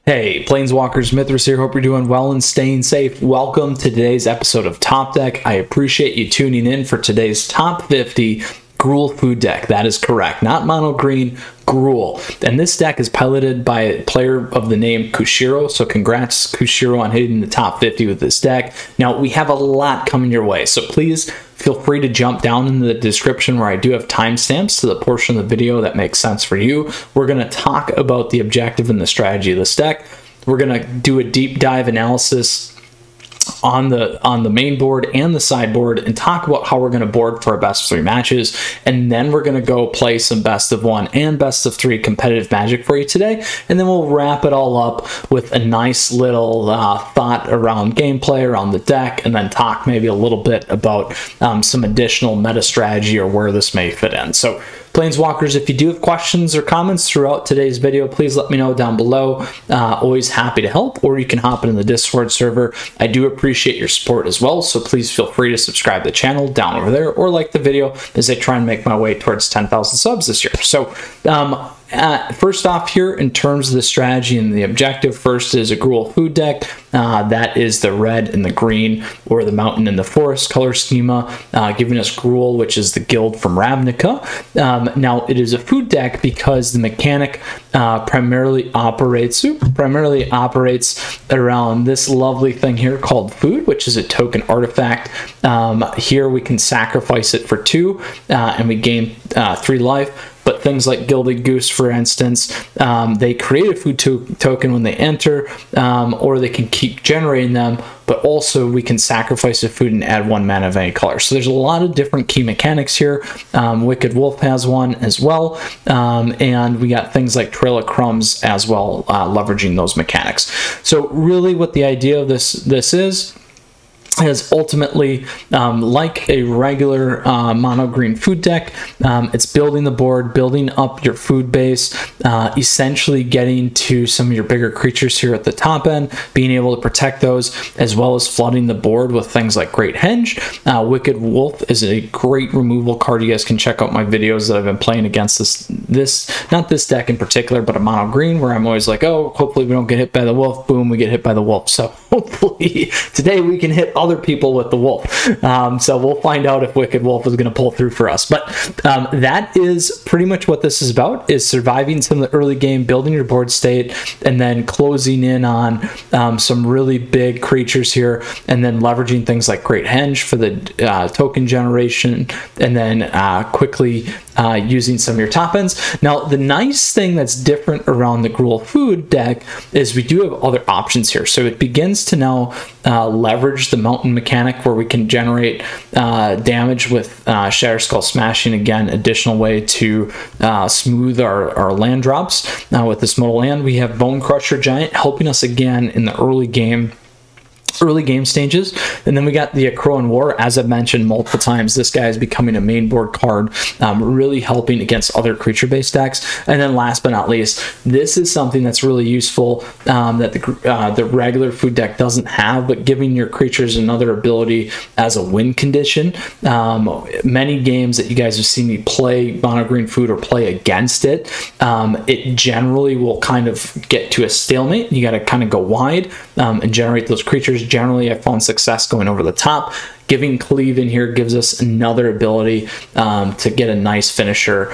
Hey, Planeswalkers, Mythras here. Hope you're doing well and staying safe. Welcome to today's episode of Top Deck. I appreciate you tuning in for today's Top 50 Gruul Food deck. That is correct. Not mono green, Gruul. And this deck is piloted by a player of the name Kushiro. So congrats, Kushiro, on hitting the top 50 with this deck. Now, we have a lot coming your way. So please feel free to jump down in the description where I do have timestamps to the portion of the video that makes sense for you. We're going to talk about the objective and the strategy of this deck. We're going to do a deep dive analysis on the main board and the sideboard and talk about how we're going to board for our best of 3 matches, and then we're going to go play some best of 1 and best of 3 competitive Magic for you today, and then we'll wrap it all up with a nice little thought around gameplay, around the deck, and then talk maybe a little bit about some additional meta strategy or where this may fit in. So Planeswalkers, if you do have questions or comments throughout today's video, please let me know down below. Always happy to help, or you can hop in the Discord server. I do appreciate your support as well, so please feel free to subscribe to the channel down over there, or like the video as I try and make my way towards 10,000 subs this year. So first off here, in terms of the strategy and the objective, first is a Gruul Food deck. That is the red and the green, or the mountain and the forest color schema, giving us Gruul, which is the guild from Ravnica. Now, it is a food deck because the mechanic primarily operates around this lovely thing here called food, which is a token artifact. Here we can sacrifice it for 2, and we gain 3 life. But things like Gilded Goose, for instance, they create a food token when they enter, or they can keep generating them, but also we can sacrifice a food and add 1 mana of any color. So there's a lot of different key mechanics here. Wicked Wolf has one as well, and we got things like Trail of Crumbs as well, leveraging those mechanics. So really what the idea of this is ultimately, like a regular mono green food deck, it's building the board, building up your food base, essentially getting to some of your bigger creatures here at the top end, being able to protect those, as well as flooding the board with things like Great Henge. Wicked Wolf is a great removal card. You guys can check out my videos that I've been playing against not this deck in particular, but a mono green, where I'm always like, oh, hopefully we don't get hit by the wolf. Boom, we get hit by the wolf. So hopefully today we can hit other people with the wolf. So we'll find out if Wicked Wolf is going to pull through for us. But that is pretty much what this is about, is surviving some of the early game, building your board state, and then closing in on some really big creatures here, and then leveraging things like Great Henge for the token generation, and then quickly using some of your top ends. Now, the nice thing that's different around the Gruul Food deck is we do have other options here. So it begins to now leverage the mountain mechanic, where we can generate damage with Shatterskull Smashing. Again, additional way to smooth our land drops. Now with this modal land, we have Bone Crusher Giant helping us again in the early game stages. And then we got the Aggro in War. As I've mentioned multiple times, this guy is becoming a main board card, really helping against other creature-based decks. And then last but not least, this is something that's really useful that the regular food deck doesn't have, but giving your creatures another ability as a win condition. Many games that you guys have seen me play mono green food or play against it, it generally will kind of get to a stalemate. You got to kind of go wide and generate those creatures. Generally, I found success going over the top. Giving Cleave in here gives us another ability to get a nice finisher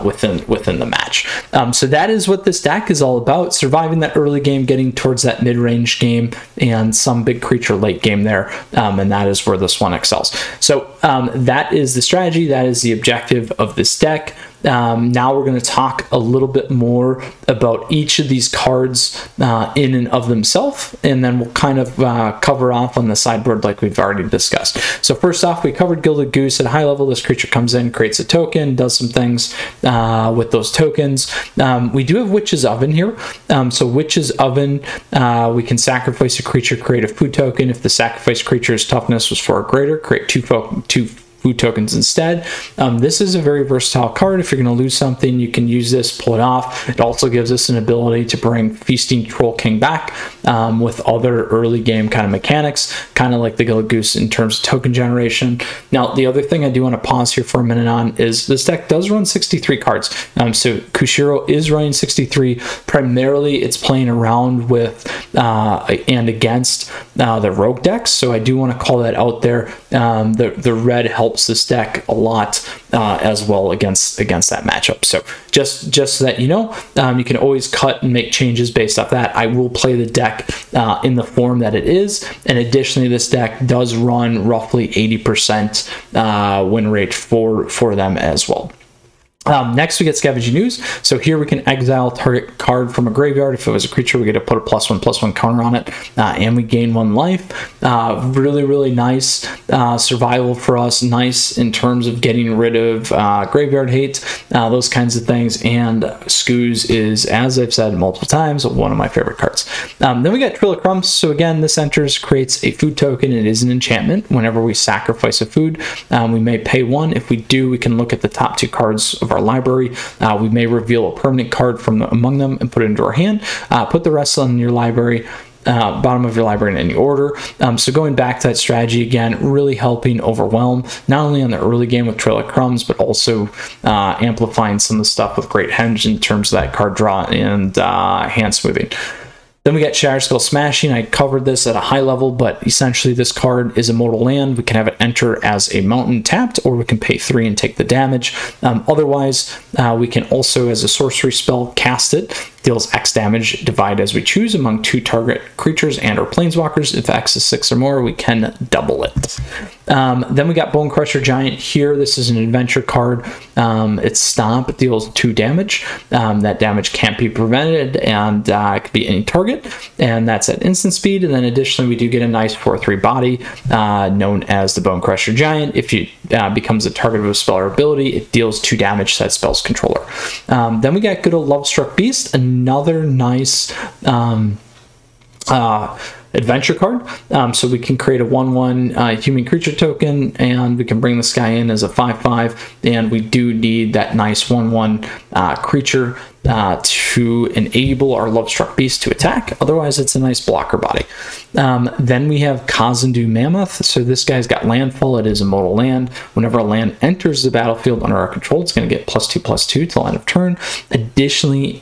within the match. So that is what this deck is all about: surviving that early game, getting towards that mid-range game, and some big creature late game there, and that is where this one excels. So that is the strategy, that is the objective of this deck. Now we're going to talk a little bit more about each of these cards in and of themselves, and then we'll kind of cover off on the sideboard like we've already discussed. So first off, we covered Gilded Goose. At a high level, this creature comes in, creates a token, does some things with those tokens. We do have Witch's Oven here. So Witch's Oven, we can sacrifice a creature, create a food token. If the sacrificed creature's toughness was 4 or greater, create two food tokens instead. This is a very versatile card. If you're going to lose something, you can use this, pull it off. It also gives us an ability to bring Feasting Troll King back with other early game kind of mechanics, kind of like the Gilded Goose in terms of token generation. Now, the other thing I do want to pause here for a minute on is this deck does run 63 cards. So Kushiro is running 63. Primarily, it's playing around with and against the rogue decks. So I do want to call that out there. The red helps this deck a lot as well against that matchup. So just so that you know, you can always cut and make changes based off that. I will play the deck in the form that it is, and additionally, this deck does run roughly 80% win rate for them as well. Next, we get Scavenging Ooze. So here we can exile target card from a graveyard. If it was a creature, we get to put a +1/+1 counter on it, and we gain 1 life. Really nice survival for us. Nice in terms of getting rid of graveyard hate, those kinds of things. And Scooze is, as I've said multiple times, one of my favorite cards. Then we got Trail of Crumbs. So again, this enters, creates a food token. It is an enchantment. Whenever we sacrifice a food, we may pay 1. If we do, we can look at the top 2 cards of our library. We may reveal a permanent card from among them and put it into our hand. Put the rest on your library, bottom of your library in any order. So going back to that strategy again, really helping overwhelm, not only on the early game with Trail of Crumbs, but also amplifying some of the stuff with Great Henge in terms of that card draw and hand smoothing. Then we got Shatterskull Smashing. I covered this at a high level, but essentially this card is a mortal land. We can have it enter as a mountain tapped, or we can pay 3 and take the damage. Otherwise, we can also, as a sorcery spell, cast it. Deals X damage, divide as we choose among 2 target creatures and or planeswalkers. If X is 6 or more, we can double it. Then we got Bone Crusher Giant here. This is an adventure card. Its stomp deals 2 damage. That damage can't be prevented, and it could be any target, and that's at instant speed. And then additionally, we do get a nice 4/3 body known as the Bone Crusher Giant. If it becomes a target of a spell or ability, it deals 2 damage to that spell's controller. Then we got good old Lovestruck Beast, another nice adventure card. So we can create a 1/1 human creature token, and we can bring this guy in as a 5/5, and we do need that nice 1/1 creature to enable our Lovestruck Beast to attack. Otherwise, it's a nice blocker body. Then we have Kazandu Mammoth. So this guy's got landfall. It is a mortal land. Whenever a land enters the battlefield under our control, it's going to get +2/+2 till end of turn. Additionally,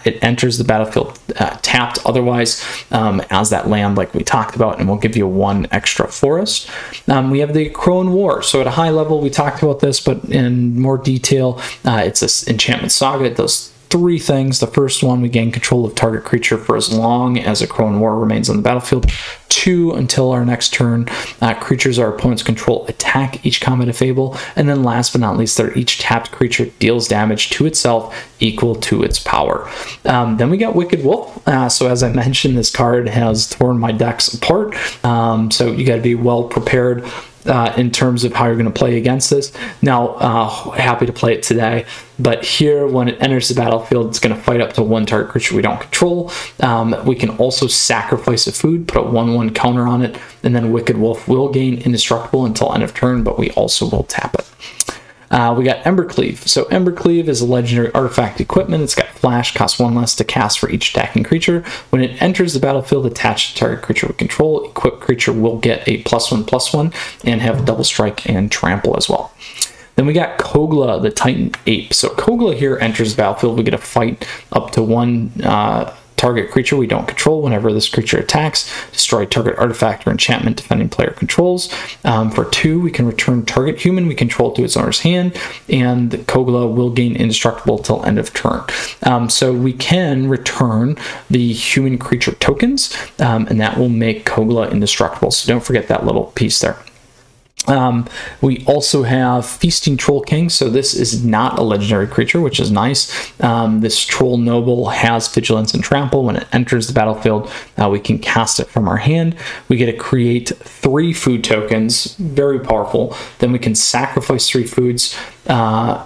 it enters the battlefield tapped otherwise as that land like we talked about, and we'll give you 1 extra forest. We have the Crone War. So at a high level, we talked about this, but in more detail, it's an enchantment saga. It does 3 things. The first one, we gain control of target creature for as long as a Crone War remains on the battlefield. 2, until our next turn, creatures our opponents control attack each combat if able. And then last but not least, each tapped creature deals damage to itself equal to its power. Then we got Wicked Wolf. So as I mentioned, this card has torn my decks apart. So you got to be well prepared in terms of how you're going to play against this. Now, happy to play it today, but here when it enters the battlefield, it's going to fight up to 1 target creature we don't control. We can also sacrifice a food, put a 1/1 counter on it, and then Wicked Wolf will gain indestructible until end of turn, but we also will tap it. We got Embercleave. So Embercleave is a legendary artifact equipment. It's got flash, costs 1 less to cast for each attacking creature. When it enters the battlefield, attached to target creature we control, equipped creature will get a +1/+1 and have double strike and trample as well. Then we got Kogla, the Titan Ape. So Kogla here enters the battlefield. We get a fight up to 1 target creature we don't control. Whenever this creature attacks, destroy target artifact or enchantment defending player controls. For 2, we can return target human we control to its owner's hand, and Kogla will gain indestructible till end of turn. So we can return the human creature tokens, and that will make Kogla indestructible. So don't forget that little piece there. We also have Feasting Troll King. So this is not a legendary creature, which is nice. This Troll Noble has Vigilance and Trample. When it enters the battlefield, we can cast it from our hand. We get to create 3 food tokens, very powerful. Then we can sacrifice 3 foods and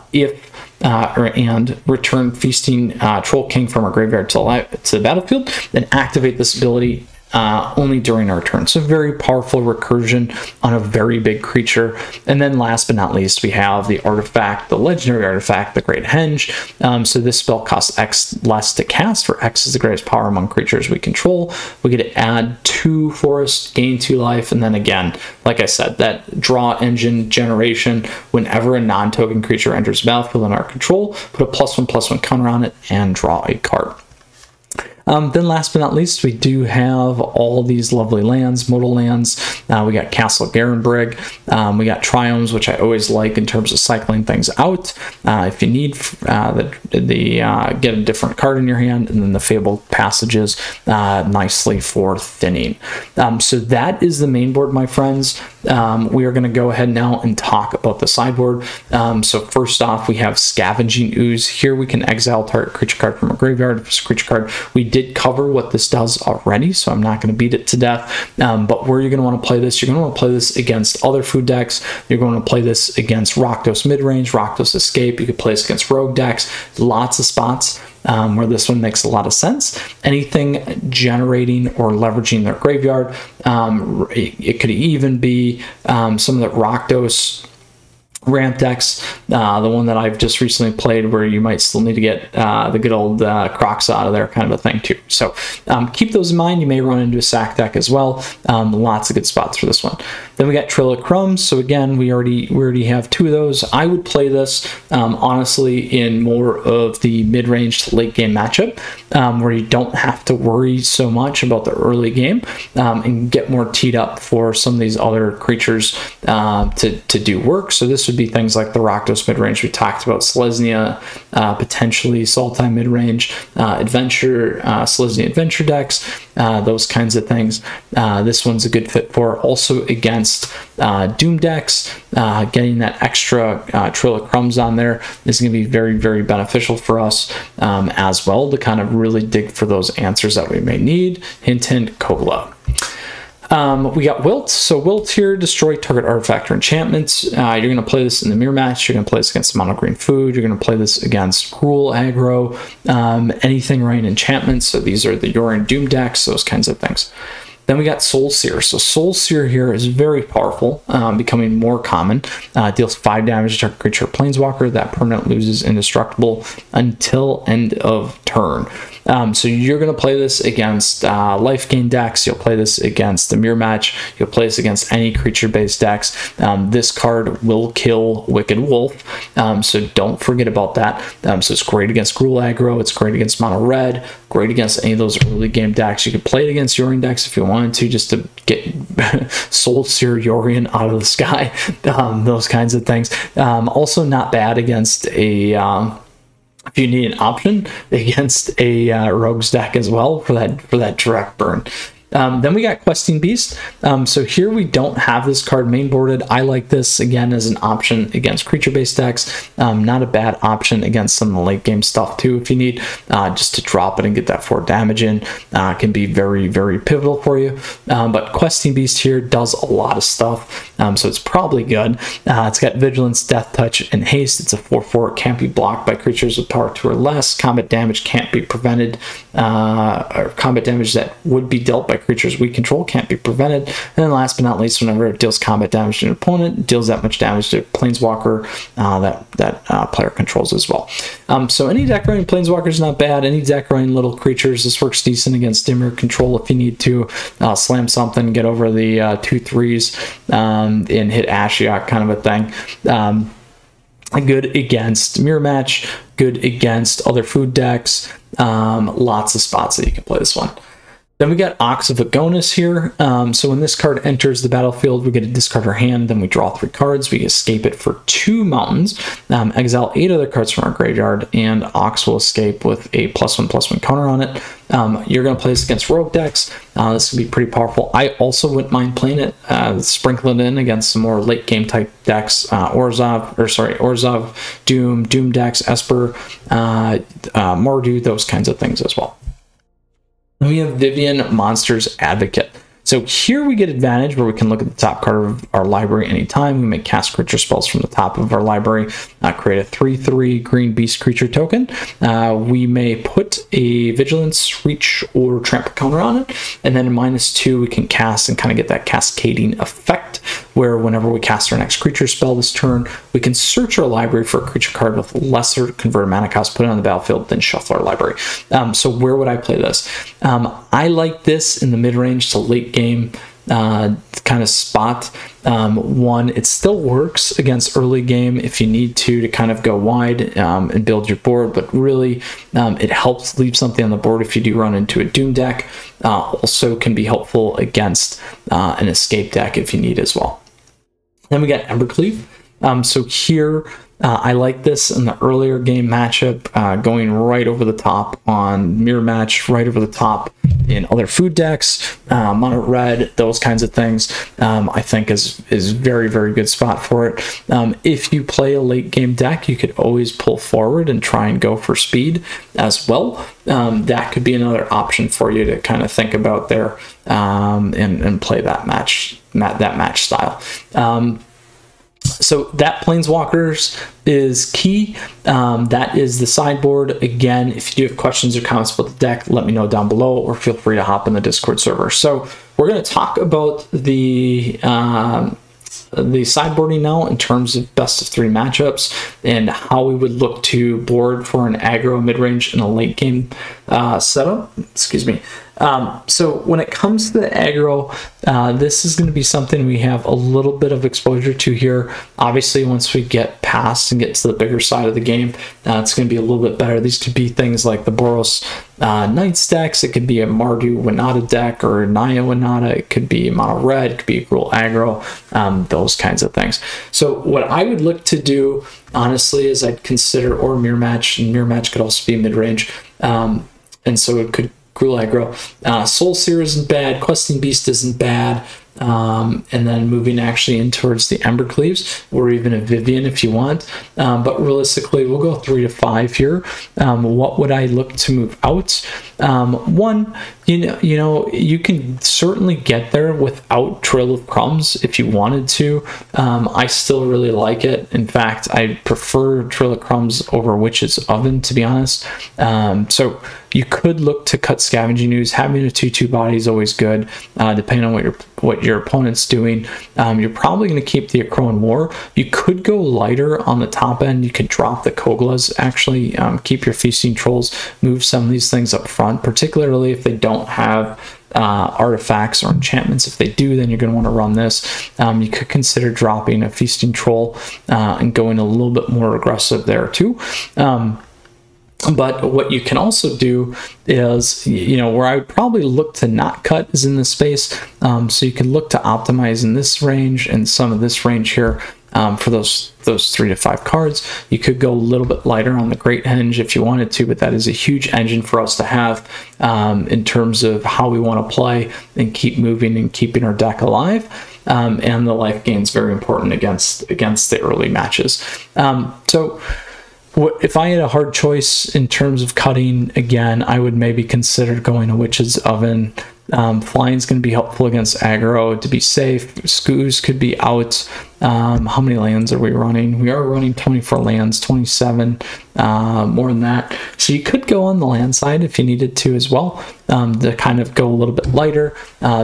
return Feasting Troll King from our graveyard to the battlefield. Then activate this ability only during our turn. So very powerful recursion on a very big creature. And then last but not least, we have the artifact, the legendary artifact, the Great Henge. So this spell costs X less to cast, for X is the greatest power among creatures we control. We get to add 2 forest, gain 2 life, and then again, like I said, that draw engine generation, whenever a non-token creature enters the battlefield in our control, put a +1/+1 counter on it and draw a card. Then last but not least, we do have all these lovely lands, modal lands. We got Castle Garenbrig. We got Triomes, which I always like in terms of cycling things out. If you need get a different card in your hand, and then the Fabled Passages nicely for thinning. So that is the main board, my friends. We are going to go ahead now and talk about the sideboard. So first off, we have Scavenging Ooze. Here we can exile target creature card from a graveyard. If it's a creature card, we did cover what this does already, so I'm not going to beat it to death. But where you're going to want to play this, you're going to want to play this against other food decks. You're going to play this against Rakdos Midrange, Rakdos Escape. You could play this against rogue decks. Lots of spots where this one makes a lot of sense. Anything generating or leveraging their graveyard. It could even be some of the Rakdos ramp decks, the one that I've just recently played, where you might still need to get the good old Crocs out of there, kind of a thing too. So keep those in mind. You may run into a sack deck as well. Lots of good spots for this one. Then we got Trail of Crumbs. So again, we already have 2 of those. I would play this honestly in more of the mid-range to late game matchup, where you don't have to worry so much about the early game, and get more teed up for some of these other creatures to do work. So this would be things like the Rakdos midrange we talked about, Selesnya, potentially Sultai midrange, Adventure, Selesnya Adventure decks, those kinds of things. This one's a good fit for. Also against Doom decks, getting that extra Trail of Crumbs on there is going to be very, very beneficial for us as well, to kind of really dig for those answers that we may need. Hint, hint, Cola. We got Wilt. So Wilt here, destroy target artifact or enchantments. You're going to play this in the mirror match. You're going to play this against mono green food. You're going to play this against Gruul aggro, anything running enchantments. So these are the Yorion Doom decks, those kinds of things. Then we got Soul Seer. So Soul Seer here is very powerful, becoming more common. Deals 5 damage to target creature or planeswalker. That permanent loses indestructible until end of turn. So you're going to play this against life gain decks. You'll play this against the mirror match. You'll play this against any creature-based decks. This card will kill Wicked Wolf, so don't forget about that. So it's great against Gruul aggro. It's great against mono red. Great against any of those early game decks. You could play it against Yorion decks if you wanted to, just to get Soul Seer Yorion out of the sky. Those kinds of things. Also not bad against a if you need an option against a rogues deck as well for that direct burn. Then we got Questing Beast. So here we don't have this card mainboarded. I like this again as an option against creature-based decks. Not a bad option against some of the late game stuff too if you need, just to drop it and get that 4 damage in. Can be very, very pivotal for you. But Questing Beast here does a lot of stuff, so it's probably good. It's got Vigilance, Death Touch, and Haste. It's a 4/4. It can't be blocked by creatures with power 2 or less. Combat damage can't be prevented, or combat damage that would be dealt by creatures we control can't be prevented. And then last but not least, whenever it deals combat damage to an opponent, it deals that much damage to a planeswalker that player controls as well. So any deck running planeswalker is not bad. Any deck running little creatures, this works decent against Dimir control if you need to slam something, get over the 2/3s, and hit Ashiok, kind of a thing. Good against mirror match, good against other food decks. Lots of spots that you can play this one. Then we got Ox of Agonis here. So when this card enters the battlefield, we get to discard our hand, then we draw 3 cards. We escape it for 2 mountains, exile 8 other cards from our graveyard, and Ox will escape with a +1/+1 counter on it. You're going to play this against rogue decks. This can be pretty powerful. I also wouldn't mind playing it, sprinkle it in against some more late game type decks, Orzhov, Doom decks, Esper, Mardu, those kinds of things as well. And we have Vivian, Monsters Advocate. So here we get advantage where we can look at the top card of our library anytime. We may cast creature spells from the top of our library, create a 3/3 green beast creature token. We may put a vigilance, reach, or trample counter on it, and then a -2 we can cast and kind of get that cascading effect where whenever we cast our next creature spell this turn, we can search our library for a creature card with lesser converted mana cost, put it on the battlefield, then shuffle our library. So where would I play this? I like this in the mid-range to late game kind of spot. One, it still works against early game if you need to kind of go wide and build your board, but really it helps leave something on the board if you do run into a Doom deck. Also can be helpful against an escape deck if you need as well. Then we got Embercleave. So here, I like this in the earlier game matchup, going right over the top on Mirror Match, right over the top in other food decks, mono red, those kinds of things. I think is very, very good spot for it. If you play a late game deck, you could always pull forward and try and go for speed as well. That could be another option for you to kind of think about there, and play that match style. So that Planeswalkers is key. That is the sideboard. Again, if you do have questions or comments about the deck, let me know down below, or feel free to hop in the Discord server. So we're going to talk about the sideboarding now in terms of best of 3 matchups and how we would look to board for an aggro mid-range and a late game setup. Excuse me. So when it comes to the aggro, this is going to be something we have a little bit of exposure to here. Obviously, once we get past and get to the bigger side of the game, it's going to be a little bit better. These could be things like the Boros Knights decks. It could be a Mardu Winata deck or Naya Winata. It could be mono red. It could be a Gruul Aggro. Those kinds of things. So what I would look to do, honestly, is I'd consider or Mirror Match. And Mirror Match could also be mid-range. And so it could Gruul Aggro. Soul Seer isn't bad. Questing Beast isn't bad. And then moving actually in towards the Embercleaves, or even a Vivian if you want. But realistically, we'll go 3 to 5 here. What would I look to move out? One, you can certainly get there without Trail of Crumbs if you wanted to. I still really like it. In fact, I prefer Trail of Crumbs over Witch's Oven, to be honest. So you could look to cut Scavenging Ooze. Having a 2/2 body is always good, depending on what your opponent's doing. You're probably going to keep the Akroan War. You could go lighter on the top end. You could drop the Koglas, actually. Keep your Feasting Trolls. Move some of these things up front, particularly if they don't have artifacts or enchantments. If they do, then you're going to want to run this. You could consider dropping a Feasting Troll and going a little bit more aggressive there too. But what you can also do is, where I would probably look to not cut is in this space. So you can look to optimize in this range and some of this range here for those 3 to 5 cards. You could go a little bit lighter on the Great Henge if you wanted to, but that is a huge engine for us to have in terms of how we want to play and keep moving and keeping our deck alive. And the life gain is very important against the early matches. So if I had a hard choice in terms of cutting, again, I would maybe consider going a Witch's Oven. Flying is going to be helpful against aggro to be safe. Scoos could be out. How many lands are we running? We are running 24 lands, 27, more than that. So you could go on the land side if you needed to as well, to kind of go a little bit lighter.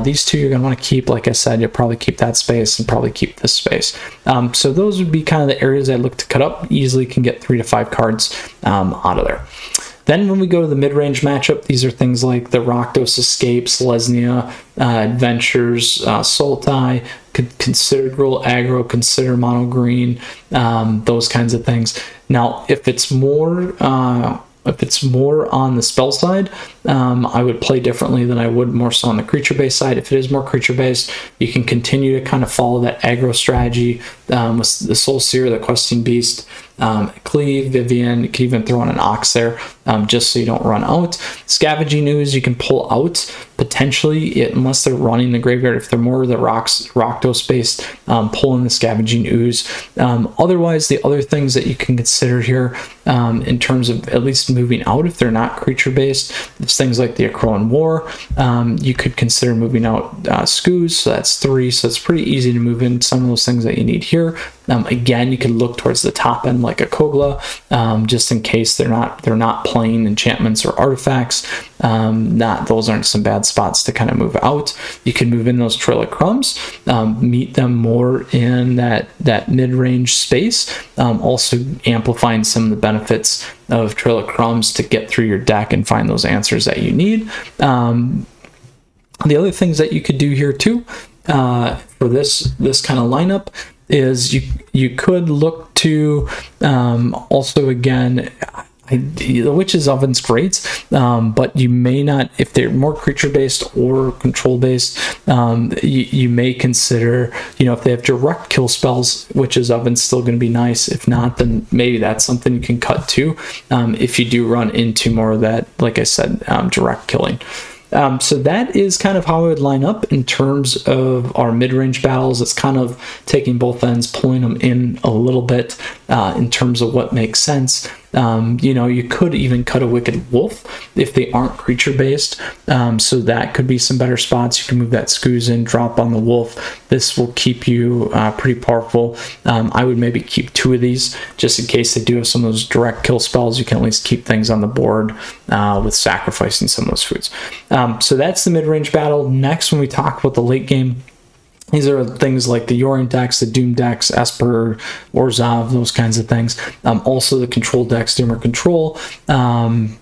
These two you're going to want to keep. Like I said, you'll probably keep that space and probably keep this space. So those would be kind of the areas I look to cut up. Easily can get 3 to 5 cards out of there. Then when we go to the mid-range matchup, these are things like the Rakdos Escapes, Lesnia, Adventures, Sultai, could consider Gruul Aggro, consider Mono Green, those kinds of things. Now, if it's more on the spell side, I would play differently than I would more so on the creature-based side. If it is more creature-based, you can continue to kind of follow that aggro strategy with the Soul Seer, the Questing Beast, Cleave, Vivian, you can even throw in an Ox there, just so you don't run out. Scavenging Ooze you can pull out potentially, unless they're running the graveyard. If they're more of the Rakdos based, pull in the Scavenging Ooze. Otherwise, the other things that you can consider here, in terms of at least moving out if they're not creature based, it's things like the Akroan War. You could consider moving out Skoos, so that's 3, so it's pretty easy to move in some of those things that you need here. Again, you can look towards the top end like a Kogla, just in case they're not playing enchantments or artifacts. Those aren't some bad spots to kind of move out. You can move in those Trail of Crumbs, meet them more in that mid-range space, also amplifying some of the benefits of Trail of Crumbs to get through your deck and find those answers that you need. The other things that you could do here too, for this kind of lineup, is you could look to also, again, the Witch's Oven's great, but you may not, if they're more creature based or control based, you may consider, if they have direct kill spells, Witch's Oven's still going to be nice. If not, then maybe that's something you can cut to, if you do run into more of that, like I said, direct killing. So that is kind of how I would line up in terms of our mid-range battles. It's kind of taking both ends, pulling them in a little bit in terms of what makes sense. You could even cut a Wicked Wolf if they aren't creature-based. So that could be some better spots. You can move that Skoos in, drop on the Wolf. This will keep you pretty powerful. I would maybe keep 2 of these just in case they do have some of those direct kill spells. You can at least keep things on the board with sacrificing some of those foods. So that's the mid-range battle. Next, when we talk about the late game, these are things like the Yorion decks, the Doom decks, Esper, Orzhov, those kinds of things. Also the control decks, Dimir Control.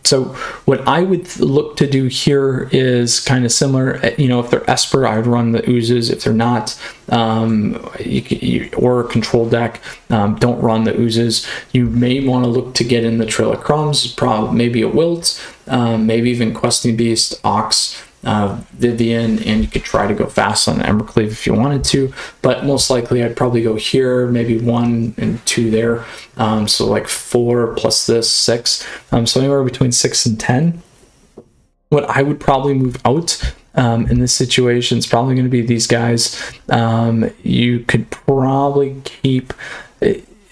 So what I would look to do here is kind of similar. If they're Esper, I would run the Oozes. If they're not, or a control deck, don't run the Oozes. You may want to look to get in the Trail of Crumbs, maybe a Wilt, maybe even Questing Beast, Ox, Vivian, and you could try to go fast on Embercleave if you wanted to, but most likely I'd probably go here, maybe 1 and 2 there, so like 4 plus this 6, so anywhere between 6 and 10. What I would probably move out in this situation is probably going to be these guys. You could probably keep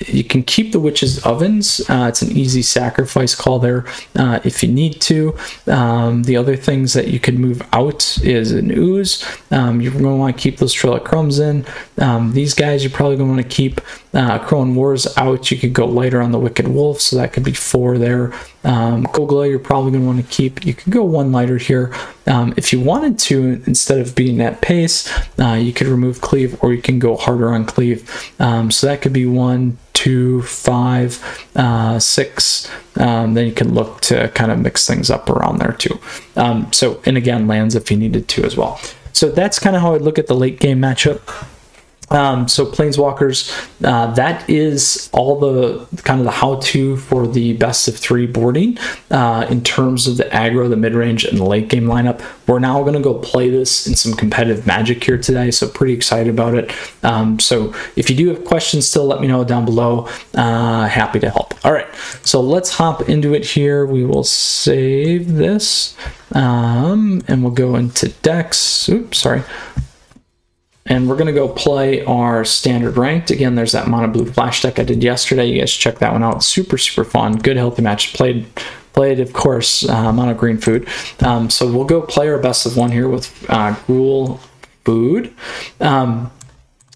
You can keep the Witch's Ovens. It's an easy sacrifice call there if you need to. The other things that you could move out is an Ooze. You're going to want to keep those Trail of Crumbs in. These guys you're probably going to want to keep Akroan Wars out. You could go lighter on the Wicked Wolf, so that could be 4 there. Kogla you're probably going to want to keep. You could go 1 lighter here. If you wanted to, instead of being at pace, you could remove Cleave, or you can go harder on Cleave. So that could be 1, 2, 5, 6. Then you can look to kind of mix things up around there too. And again, lands if you needed to as well. So that's kind of how I look at the late game matchup. So Planeswalkers, that is all the kind of the how-to for the best of 3 boarding in terms of the aggro, the mid-range, and the late game lineup. We're now going to go play this in some competitive Magic here today, so pretty excited about it. So if you do have questions still, let me know down below. Happy to help. All right, so let's hop into it here. We will save this and we'll go into decks. Oops, sorry. And we're going to go play our standard ranked. Again, there's that mono blue flash deck I did yesterday. You guys check that one out. Super, super fun. Good, healthy match. Played, of course, mono green food. So we'll go play our best of 1 here with Gruul Food.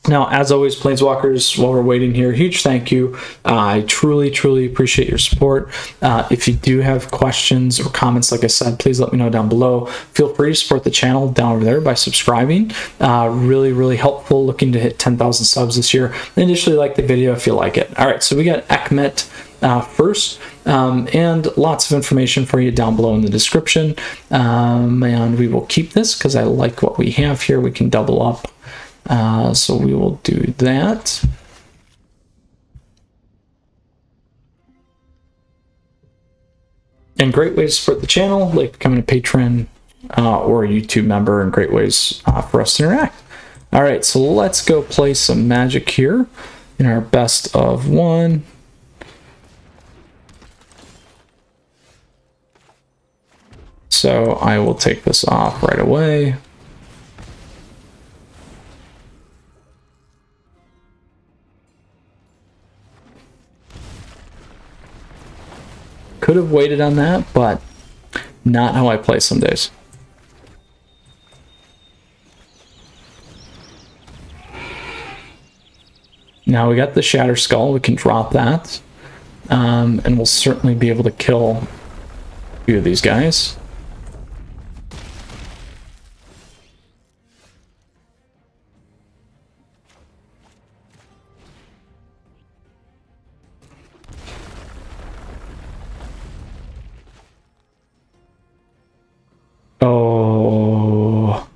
Now, as always, Planeswalkers, while we're waiting here, huge thank you. I truly, truly appreciate your support. If you do have questions or comments, like I said, please let me know down below. Feel free to support the channel down over there by subscribing. Really, really helpful. Looking to hit 10,000 subs this year. Initially, like the video if you like it. All right, so we got Ekmet first, and lots of information for you down below in the description. And we will keep this because I like what we have here. We can double up. So we will do that. And great ways to support the channel, like becoming a patron or a YouTube member, and great ways for us to interact. All right, so let's go play some Magic here in our best of 1. So I will take this off right away. Could have waited on that, but not how I play some days. Now we got the Shatter Skull, we can drop that. And we'll certainly be able to kill a few of these guys. Oh,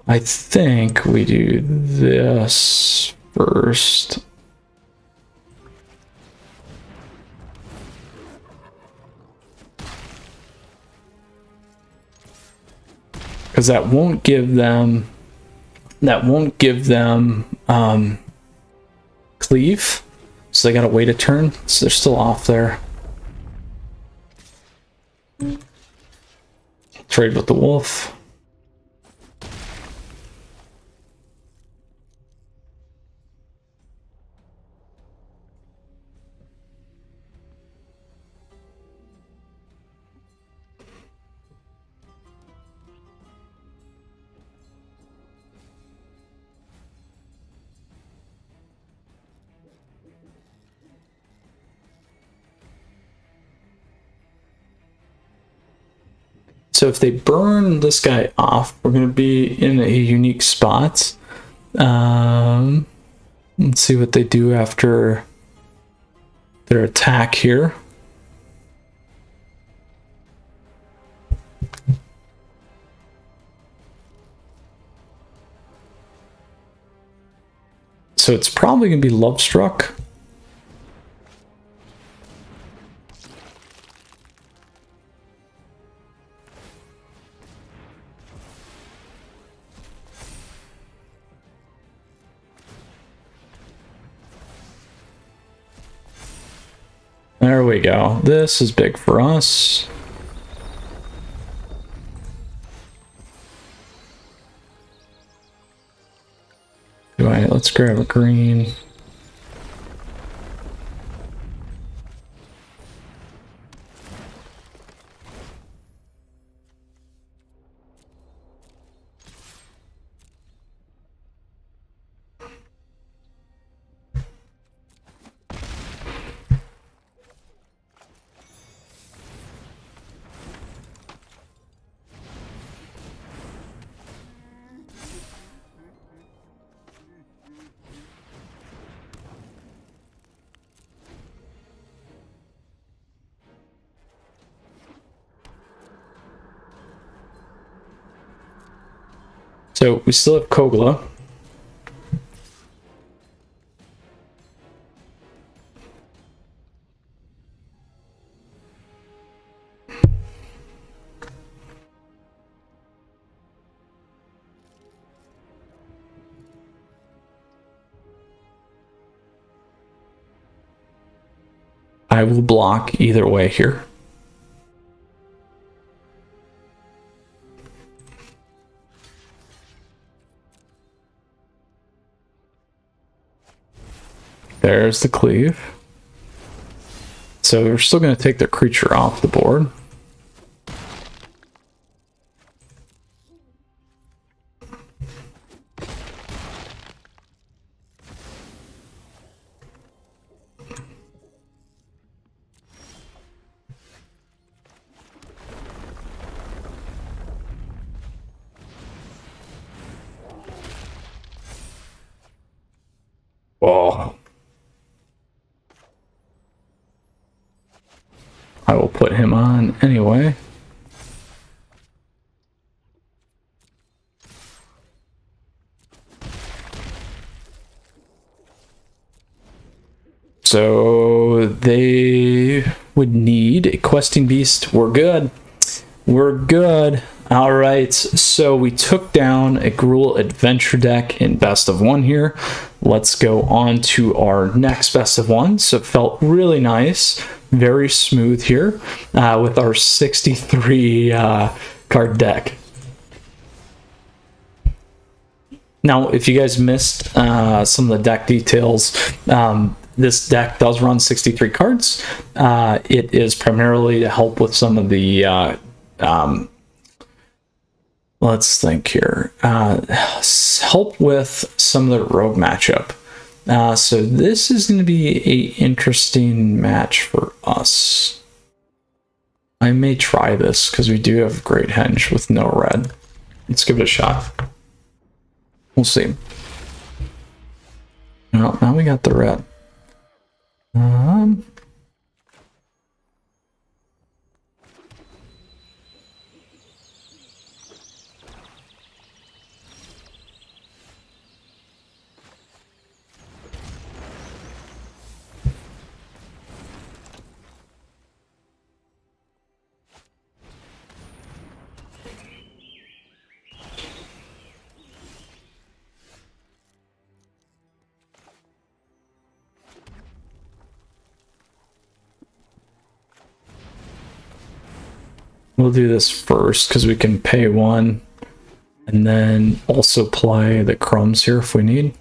I think we do this first. Because that won't give them cleave, so they gotta wait a turn, so they're still off there. Trade with the wolf. So if they burn this guy off, we're going to be in a unique spot. Let's see what they do after their attack here. So it's probably going to be Love Struck. There we go. This is big for us. Let's grab a green. So we still have Kogla. I will block either way here. There's the cleave. So we're still going to take their creature off the board. Oh. I will put him on anyway. So they would need a questing beast. We're good. We're good. All right, so we took down a Gruul adventure deck in best of one here. Let's go on to our next best of one. So it felt really nice very smooth here with our 63 card deck. Now, if you guys missed some of the deck details, this deck does run 63 cards. It is primarily to help with some of the, let's think here, help with some of the rogue matchup. So this is going to be an interesting match for us. I may try this because we do have Great Henge with no red. Let's give it a shot. We'll see. Well, now we got the red. We'll do this first because we can pay one and then also play the crumbs here if we need.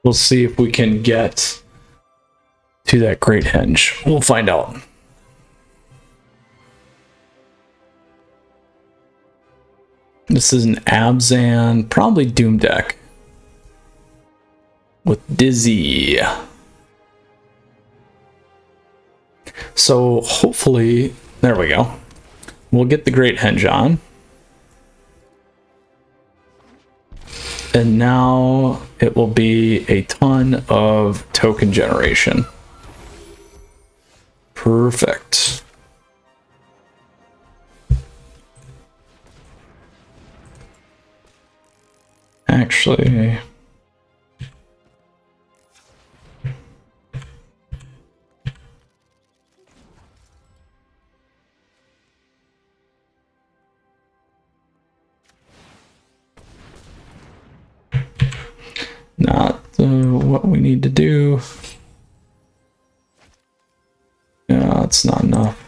We'll see if we can get to that Great Henge. We'll find out. This is an Abzan, probably Doom deck with Dizzy. So hopefully, there we go. We'll get the Great Henge on. And now it will be a ton of token generation. Perfect. Actually, not what we need to do. Yeah, it's not enough.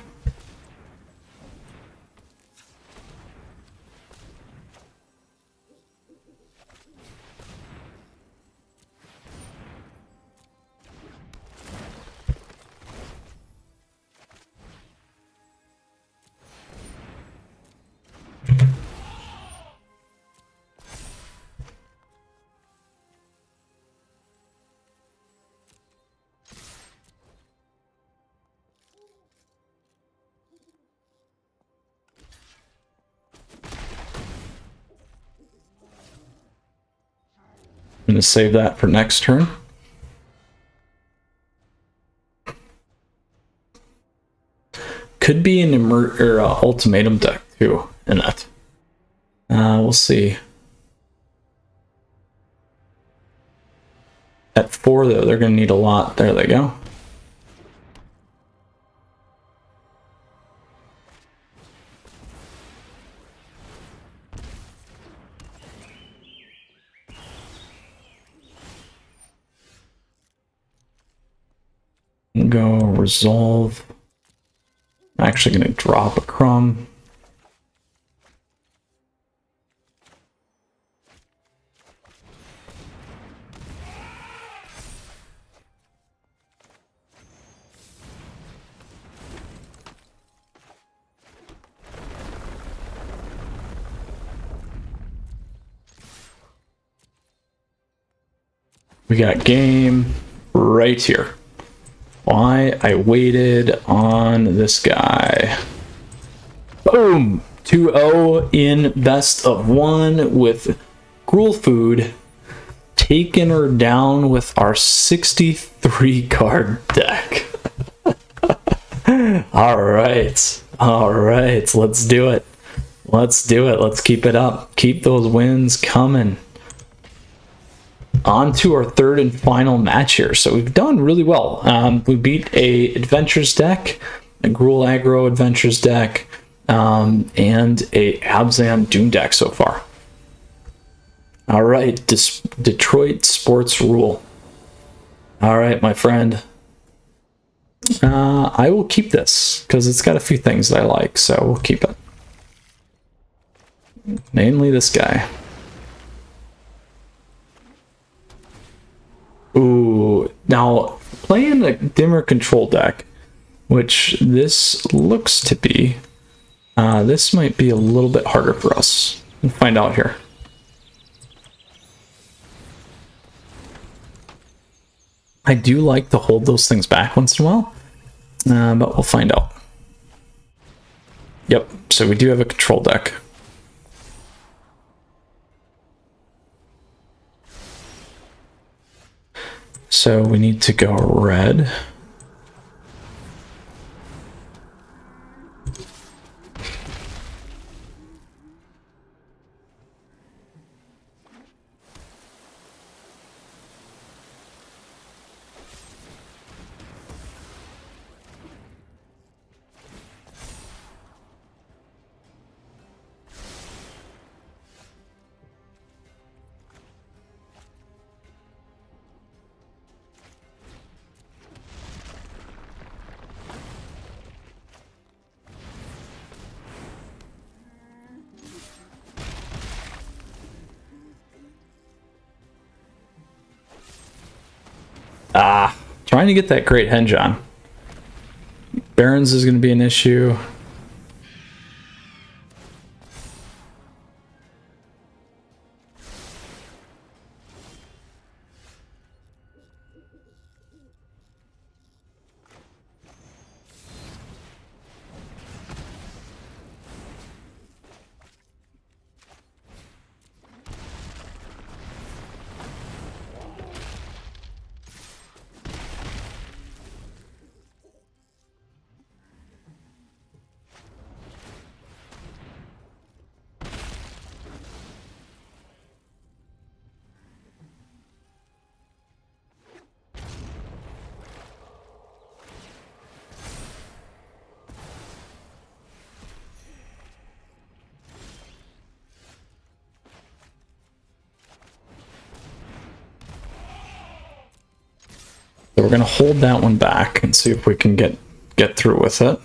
I'm going to save that for next turn. Could be an ultimatum deck too in it. We'll see. At 4 though, they're going to need a lot. There they go. Go resolve. actually going to drop a crumb. We got game right here. Why I waited on this guy. Boom! 2-0 in best of one with Gruul Food, taking her down with our 63 card deck. All right, let's do it. Let's keep it up. Keep those wins coming. On to our third and final match here. So we've done really well. We beat a Adventures deck, a Gruul Aggro Adventures deck, and a Abzan Doom deck so far. All right, Detroit Sports Rule. All right, my friend. I will keep this because it's got a few things that I like, so we'll keep it. Mainly this guy. Ooh, now playing a Dimir control deck, which this looks to be, this might be a little bit harder for us. We'll find out here. I do like to hold those things back once in a while, but we'll find out. Yep, so we do have a control deck. So we need to go red. Trying to get that Great Henge on. Barons is going to be an issue. So we're going to hold that one back and see if we can get through with it.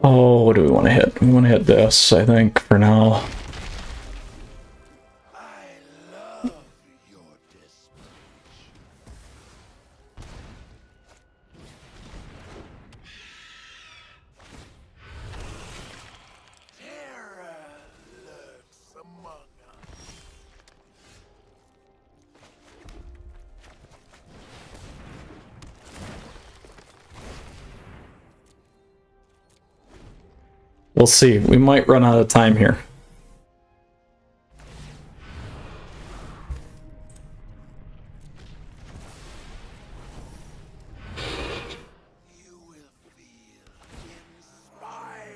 Oh, what do we want to hit? We want to hit this, I think, for now. I love your dispatch. Terror lurks among us. We'll see. We might run out of time here. You will feel inspired.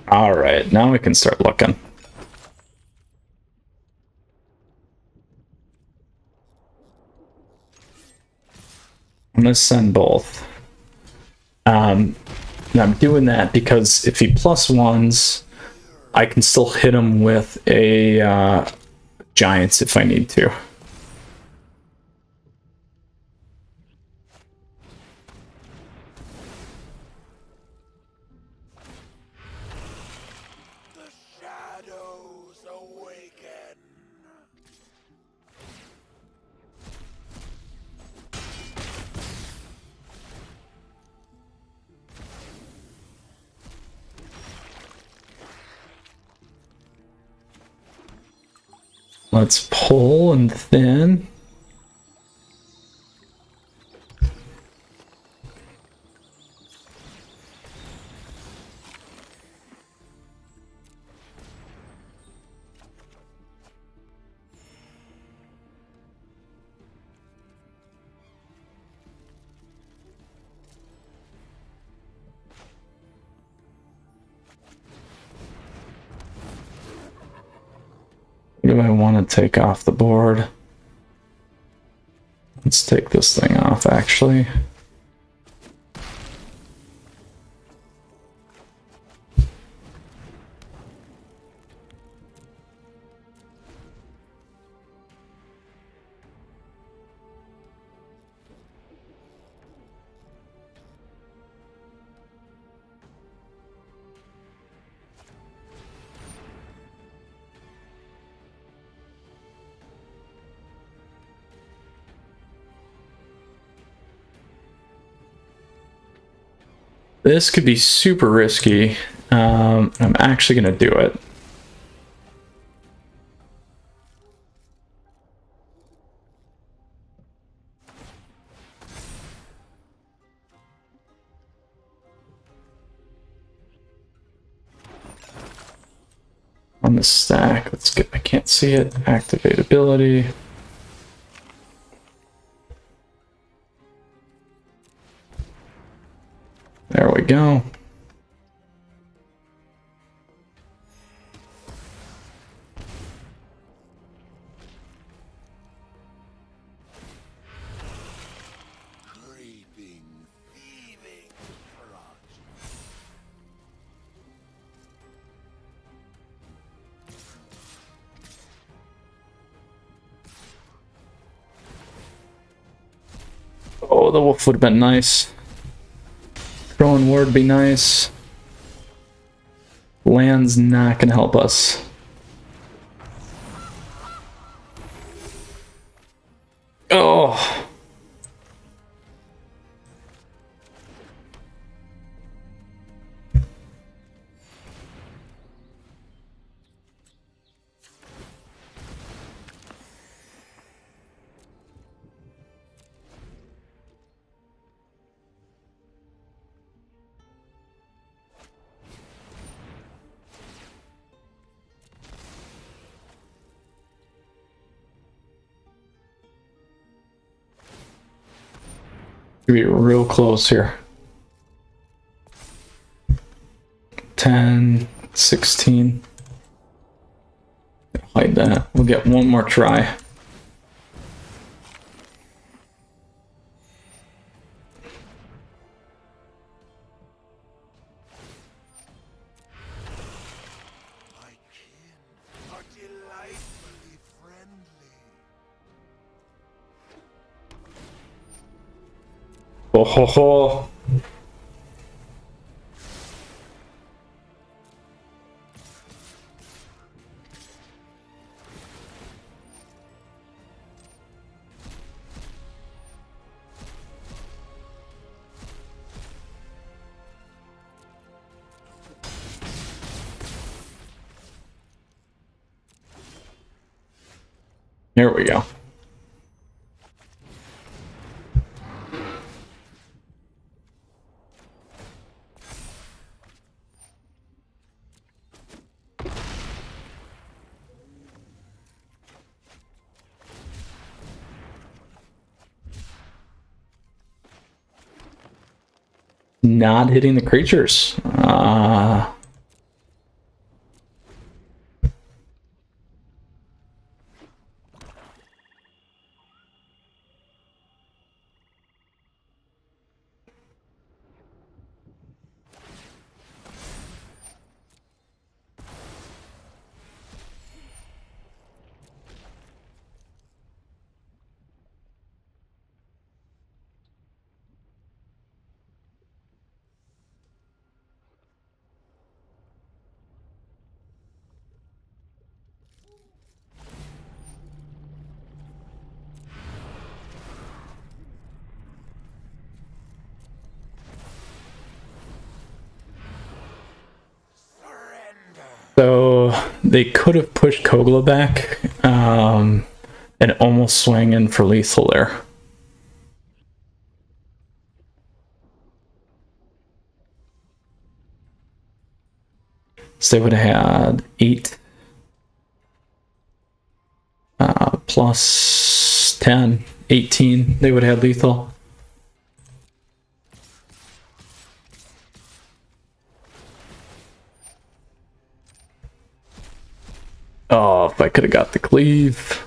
All right, now we can start looking. I'm gonna send both. And I'm doing that because if he plus ones, I can still hit him with a Giants if I need to. The shadows awaken. Let's pull and thin. What do I want to take off the board? Let's take this thing off, actually. This could be super risky. I'm actually going to do it. On the stack, let's get, I can't see it, activate ability. There we go. Creeping, thieving project. Oh, the wolf would have been nice. Throwing word would be nice. Land's not going to help us. Oh. Be real close here. 10, 16. Hide that. We'll get one more try. My kin are delightfully friendly. Oh ho ho. There we go. Not hitting the creatures. So they could have pushed Kogla back and almost swing in for lethal there. So they would have had 8 plus 10, 18. They would have had lethal. Oh, if I could have got the cleave.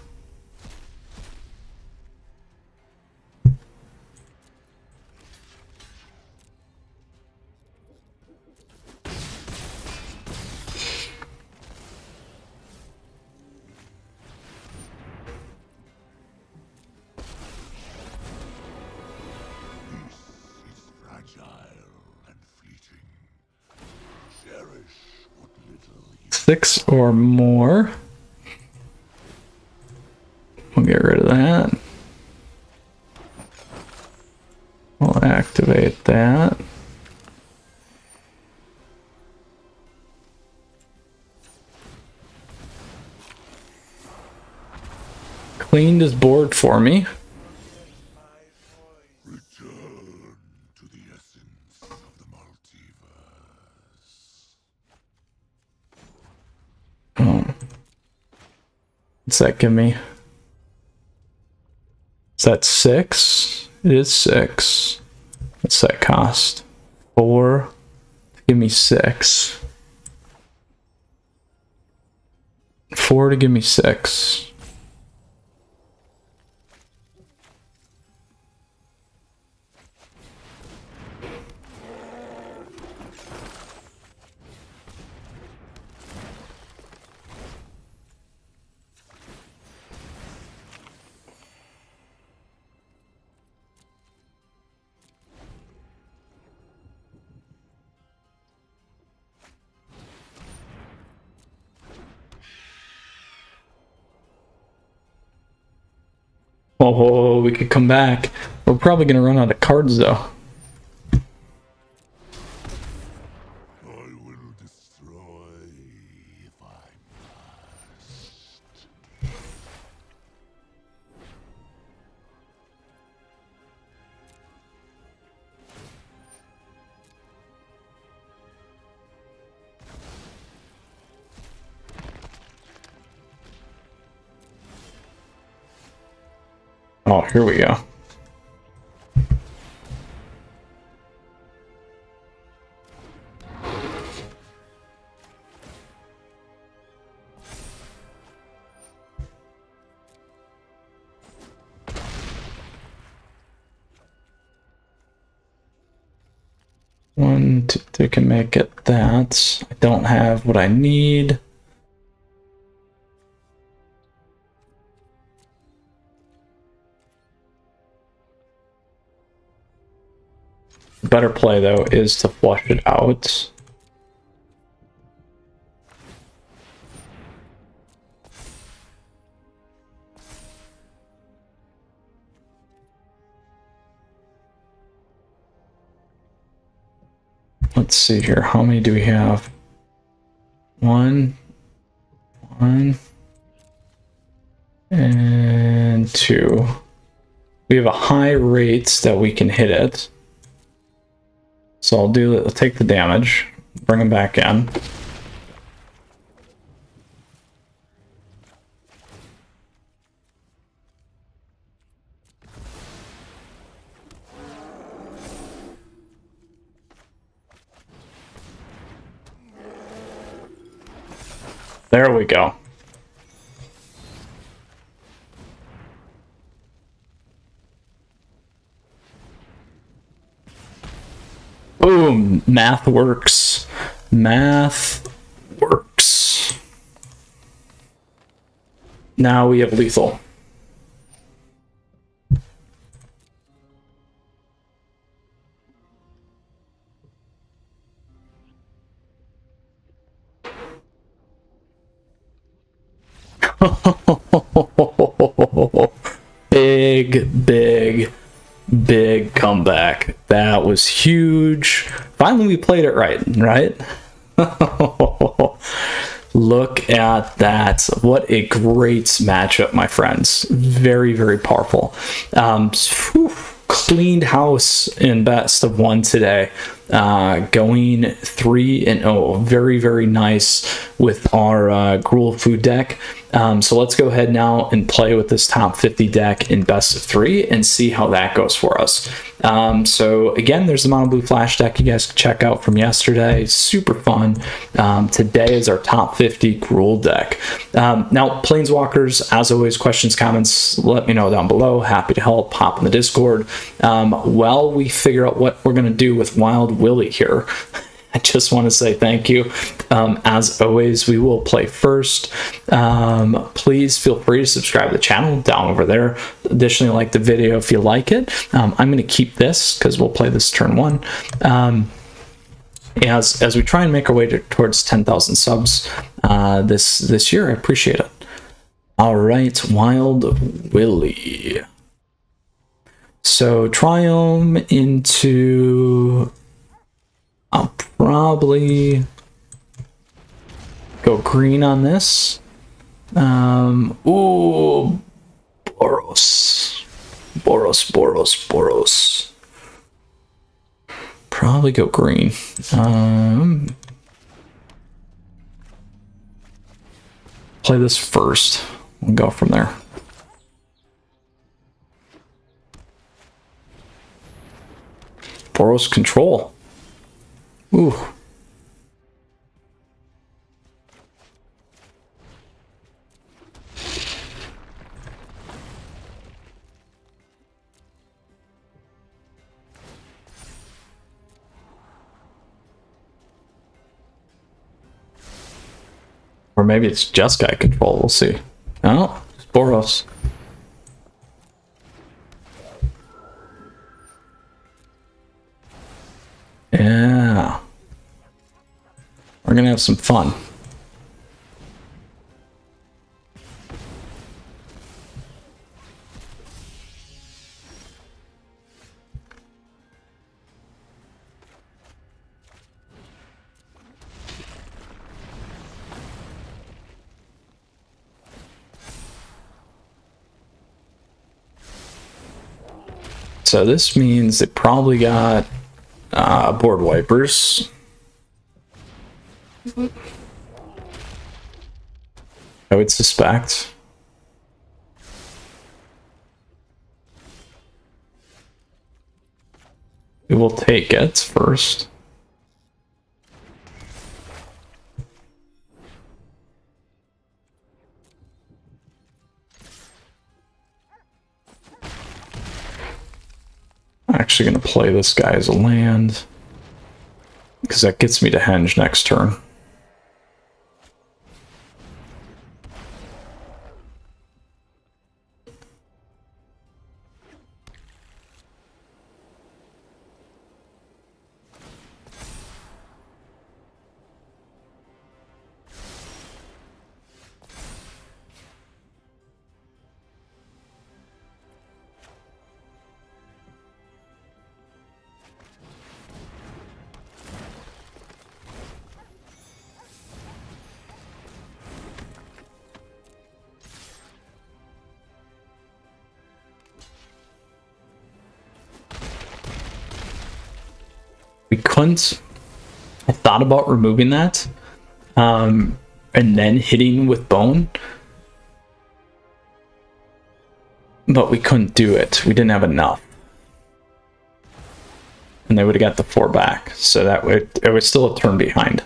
Cherish what little you 6 or more. We'll get rid of that. We'll activate that. Cleaned his board for me. return to the essence of the multiverse. Oh. What's that give me? Is that 6? It is 6. What's that cost? 4. Give me 6. 4 to give me 6. Oh, we could come back. We're probably going to run out of cards, though. I will destroy if I must. Oh, here we go. One, two, three can make it that. I don't have what I need. The better play, though, is to flush it out. Let's see here. How many do we have? One, and and 2. We have a high rate that we can hit it. So I'll take the damage, bring him back in. There we go. Boom! Math works. Math works. Now we have lethal. Big comeback. That was huge. Finally, we played it right? Look at that. What a great matchup, my friends. Very powerful. Cleaned house in best of 1 today. Going 3-0. Very nice with our Gruul Food deck. So let's go ahead now and play with this top 50 deck in best of 3 and see how that goes for us. So again, there's the mono blue flash deck you guys can check out from yesterday. Super fun. Today is our top 50 Gruul deck. Now, Planeswalkers, as always, questions, comments, let me know down below. Happy to help. Hop in the Discord. While we figure out what we're going to do with Wild Willie here, I just want to say thank you. As always, we will play first. Please feel free to subscribe to the channel down over there. Additionally, like the video if you like it. I'm going to keep this because we'll play this turn 1. As we try and make our way towards 10,000 subs this year, I appreciate it. All right, Wild Willie. So Triumph into... I'll probably go green on this. Ooh, Boros. Probably go green. Play this first. We'll go from there. Boros control. Ooh. Or maybe it's just guy control, we'll see. No, it's Boros. Yeah. We're gonna have some fun. So this means they probably got board wipers. I would suspect. We will take it first. I'm actually going to play this guy as a land, because that gets me to henge next turn. We couldn't. I thought about removing that, and then hitting with bone, but we couldn't do it. We didn't have enough, and they would have got the 4 back. So that it was still a turn behind.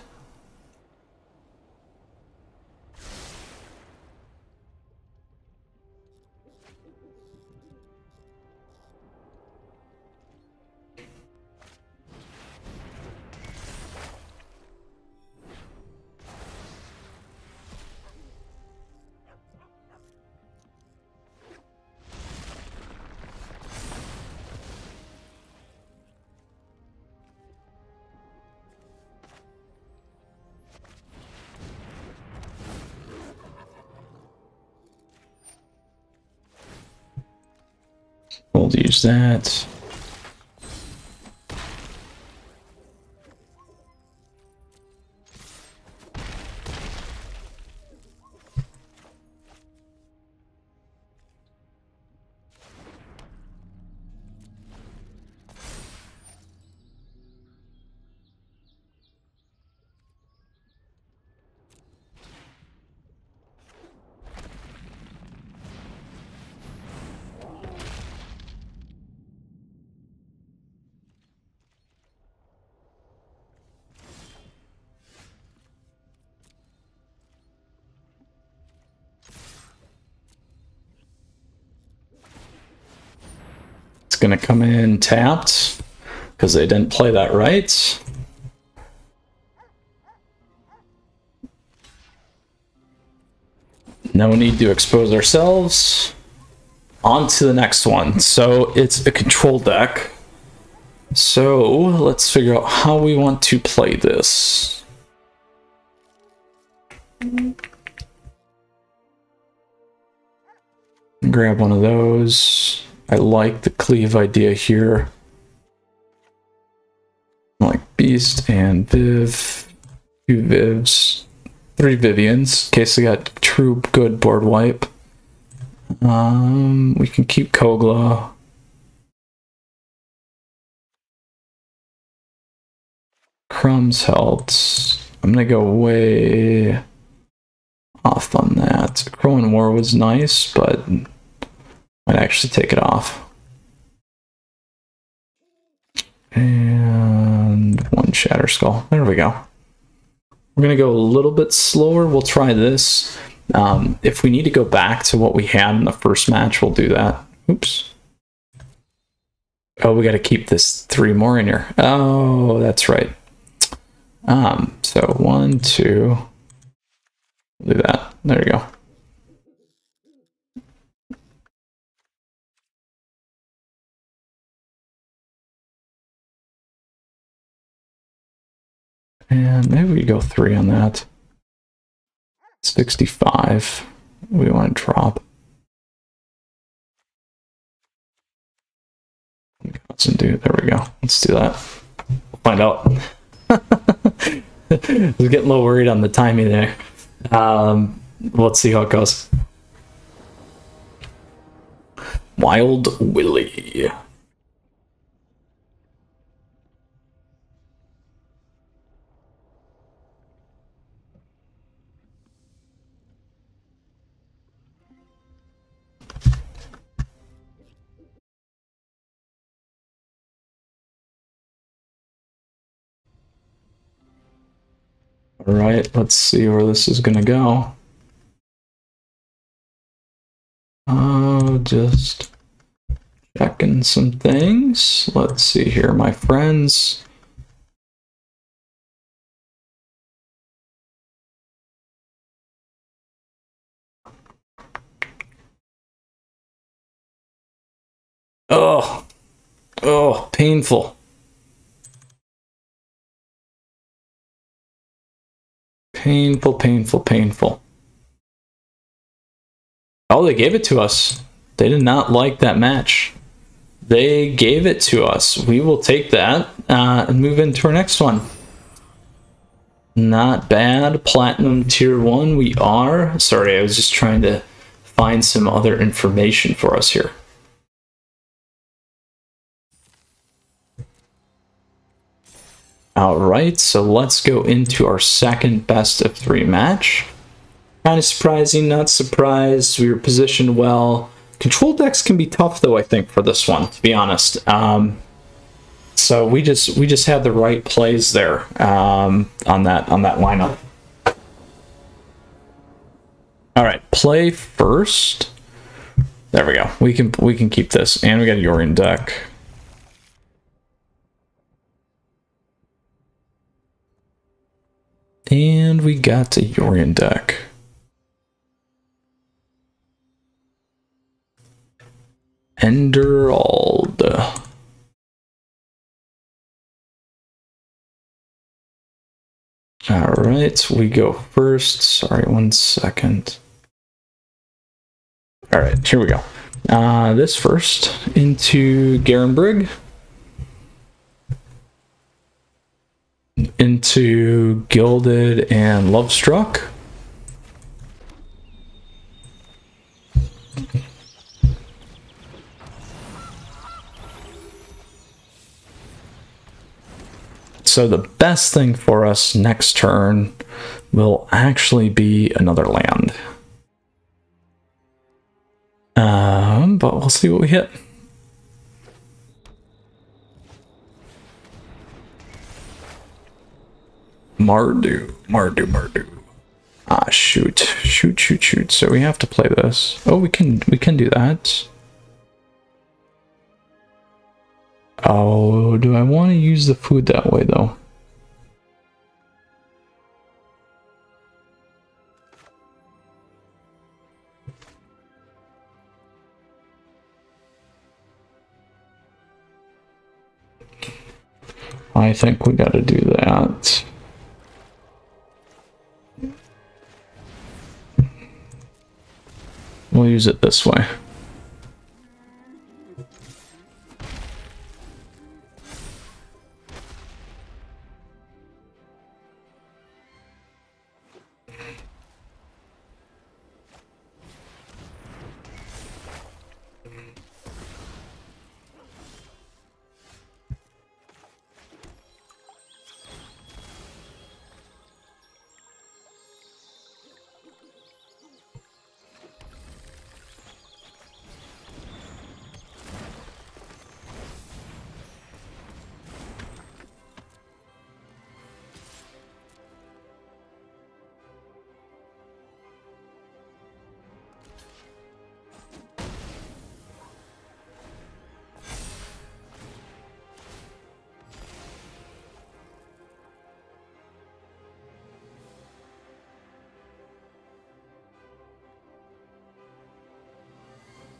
We'll use that. Going to come in tapped because they didn't play that right. No need to expose ourselves. On to the next one. So it's a control deck. So let's figure out how we want to play this. Grab one of those. I like the cleave idea here. I like Beast and Viv. 2 Vivs. 3 Vivians, in case they got true good board wipe. We can keep Kogla. Crumbs helped. I'm gonna go way off on that. Crow and War was nice, but I'd actually take it off. And 1 Shatter Skull. There we go. We're going to go a little bit slower. We'll try this. If we need to go back to what we had in the first match, we'll do that. Oops. Oh, we got to keep this 3 more in here. Oh, that's right. So 1, 2. Do that. There you go. And maybe we go 3 on that. 65. We want to drop. There we go. Let's do that. We'll find out. I was getting a little worried on the timing there. Let's see how it goes. Wild Willy. All right, let's see where this is gonna go. Just checking some things. Let's see here, my friends. Oh, painful. Painful, painful, painful. Oh, they gave it to us. They did not like that match. They gave it to us. We will take that and move into our next one. Not bad. Platinum tier 1 we are. Sorry, I was just trying to find some other information for us here. All right, so let's go into our second best of 3 match. Kind of surprising, not surprised. We were positioned well. Control decks can be tough, though, I think, for this one, to be honest. So we just had the right plays there on that lineup. All right, play first. There we go. We can keep this, and we got a Yorion deck. And we got a Yorion deck. Enderald. All right, we go first. Sorry, 1 second. All right, here we go. This first into Garenbrig. Into Gilded and Lovestruck. So the best thing for us next turn will actually be another land. But we'll see what we hit. Mardu. Ah, shoot. So we have to play this. Oh, we can do that. Oh, do I want to use the food that way, though? I think we got to do that. We'll use it this way.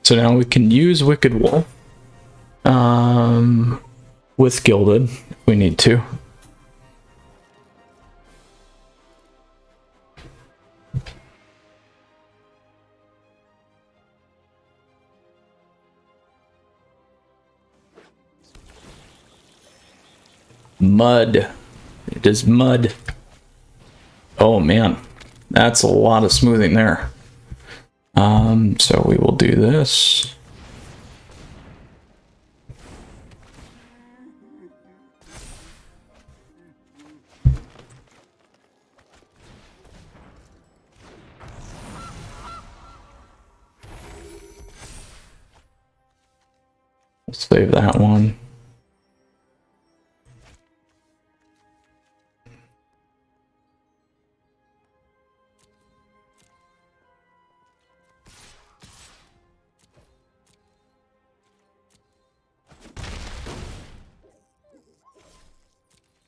So now we can use Wicked Wolf with Gilded if we need to. Mud. It is mud. Oh man, that's a lot of smoothing there. So we will do this. Save that one.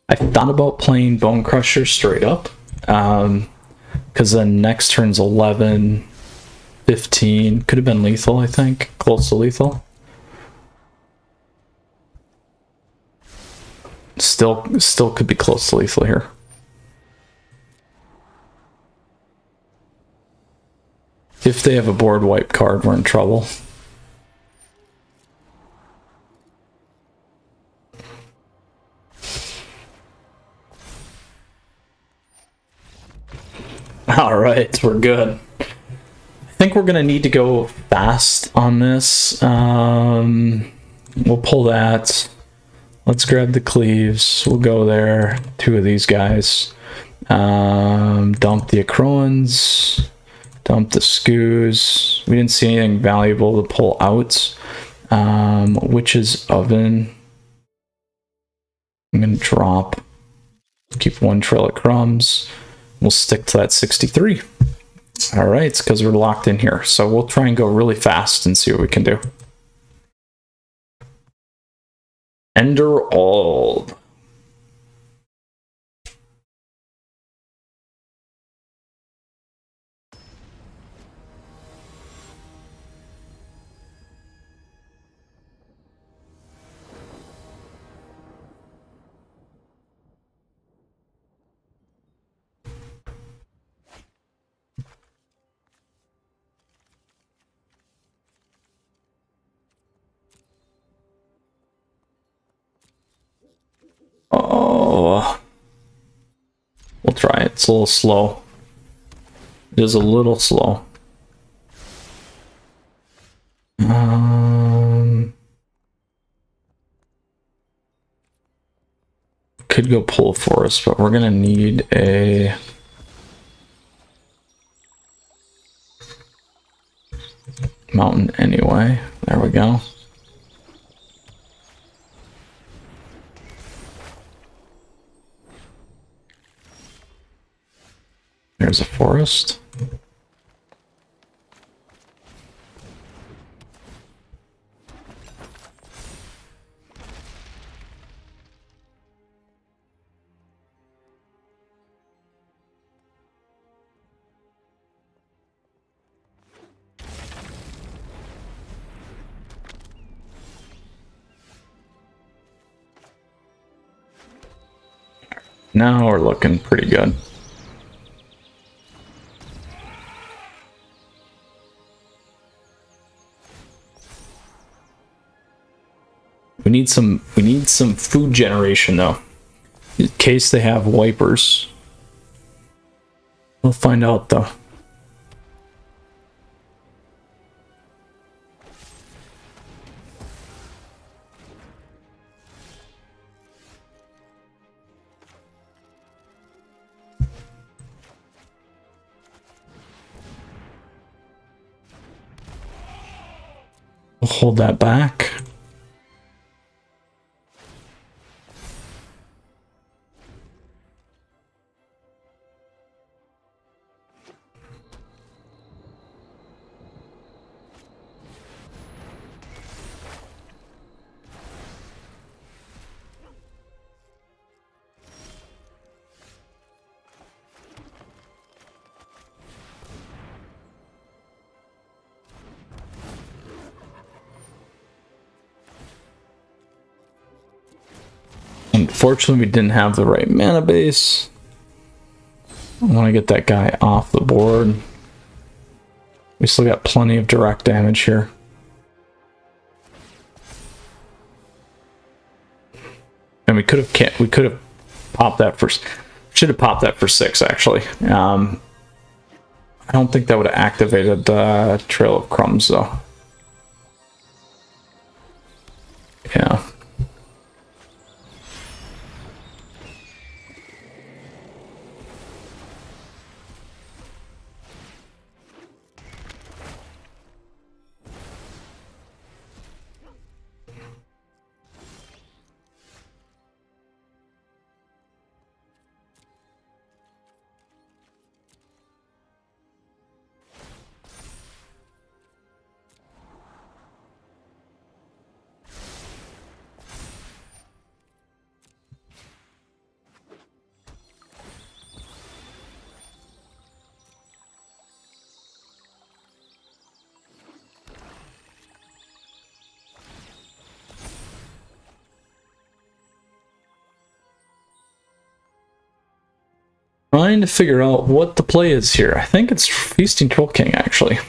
I thought about playing Bone Crusher straight up, because then next turn's 11, 15, could have been lethal, I think, close to lethal. Still could be close to lethal here. If they have a board wipe card, we're in trouble. All right, we're good. I think we're gonna need to go fast on this. We'll pull that. Let's grab the cleaves. We'll go there. 2 of these guys. Dump the Acroans. Dump the Scoos. We didn't see anything valuable to pull out. Witch's Oven. I'm going to drop. Keep 1 Trail of Crumbs. We'll stick to that 63. All right, it's because we're locked in here. So we'll try and go really fast and see what we can do. Ender Ald. Oh, we'll try it. It's a little slow. It is a little slow. Could go pull a forest, but we're gonna need a mountain anyway. There we go. There's a forest. Now we're looking pretty good. We need some food generation though, in case they have wipers. We'll find out though. We'll hold that back. Unfortunately, we didn't have the right mana base. I want to get that guy off the board. We still got plenty of direct damage here. And we could have popped that for, should have popped that for 6 actually. I don't think that would have activated Trail of Crumbs though. Yeah. Trying to figure out what the play is here. I think it's Feasting Troll King, actually.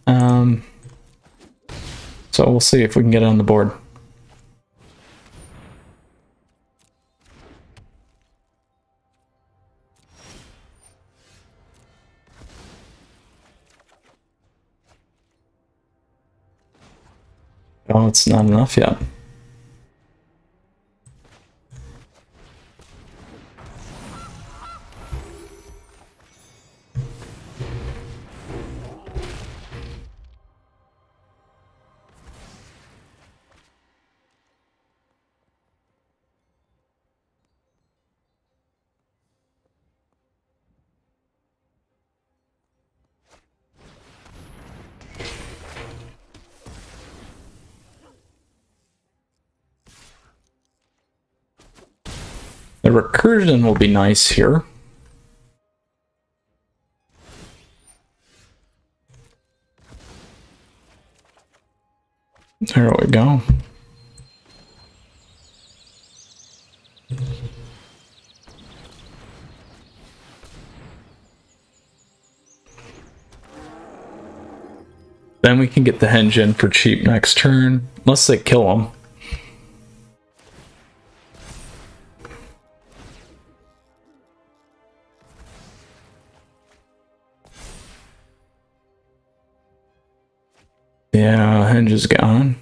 So we'll see if we can get it on the board. Oh, it's not enough yet. recursion will be nice here. There we go. Then we can get the henge in for cheap next turn, unless they kill him. Yeah, henge is gone.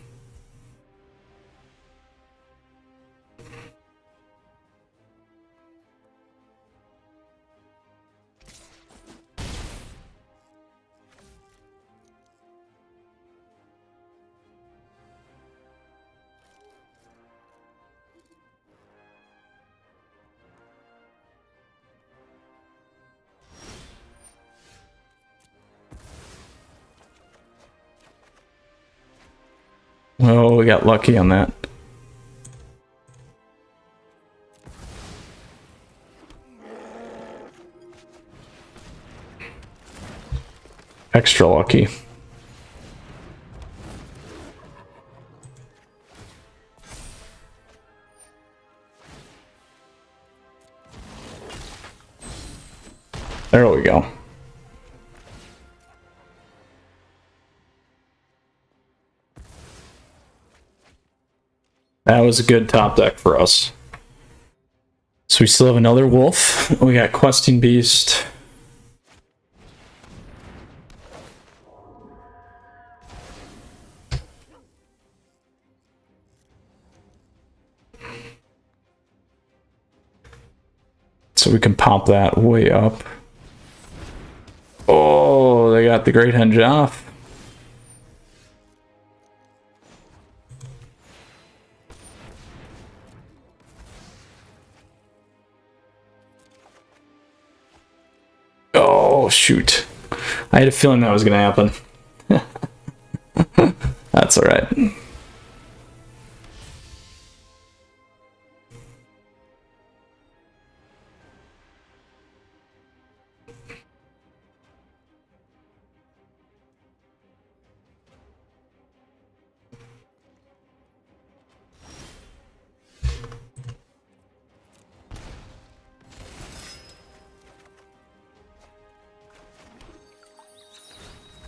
Oh, we got lucky on that. Extra lucky. There we go. That was a good top deck for us. So we still have another wolf. We got Questing Beast. So we can pop that way up. Oh, they got the Great Henge off. Oh, shoot. I had a feeling that was going to happen. That's all right.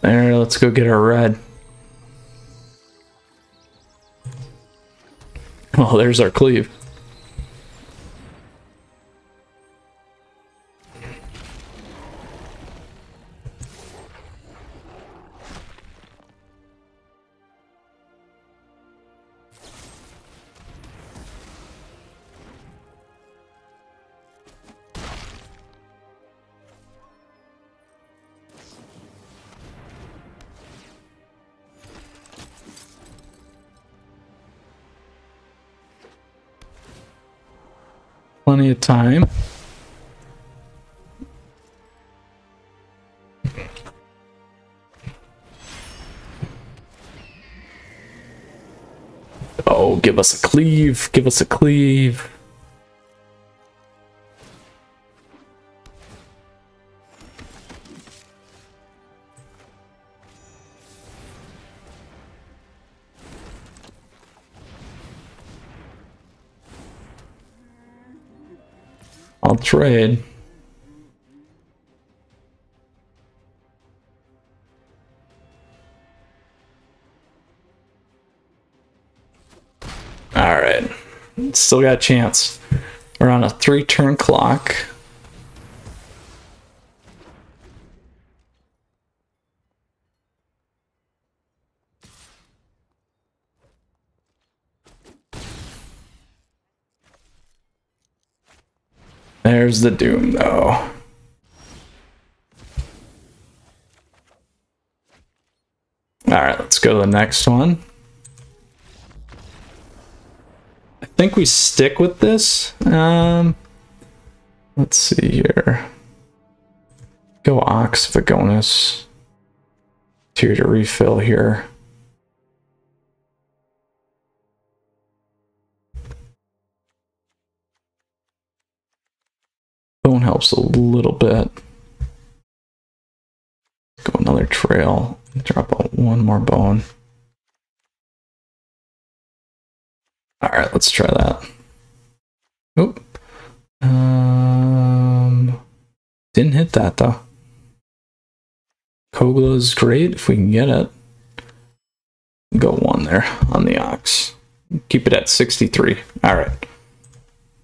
There, let's go get our red. Oh, there's our cleave. Plenty of time. Oh, give us a cleave. Give us a cleave. I'll trade. All right, still got a chance. We're on a 3-turn clock. There's the doom, though. All right, let's go to the next one. I think we stick with this. Let's see here. Go Ox Vagonis. 2 to refill here. Bone helps a little bit. Go another trail. Drop out one more bone. Alright, let's try that. Oop. Didn't hit that though. Kogla is great if we can get it. Go one there on the ox. Keep it at 63. Alright.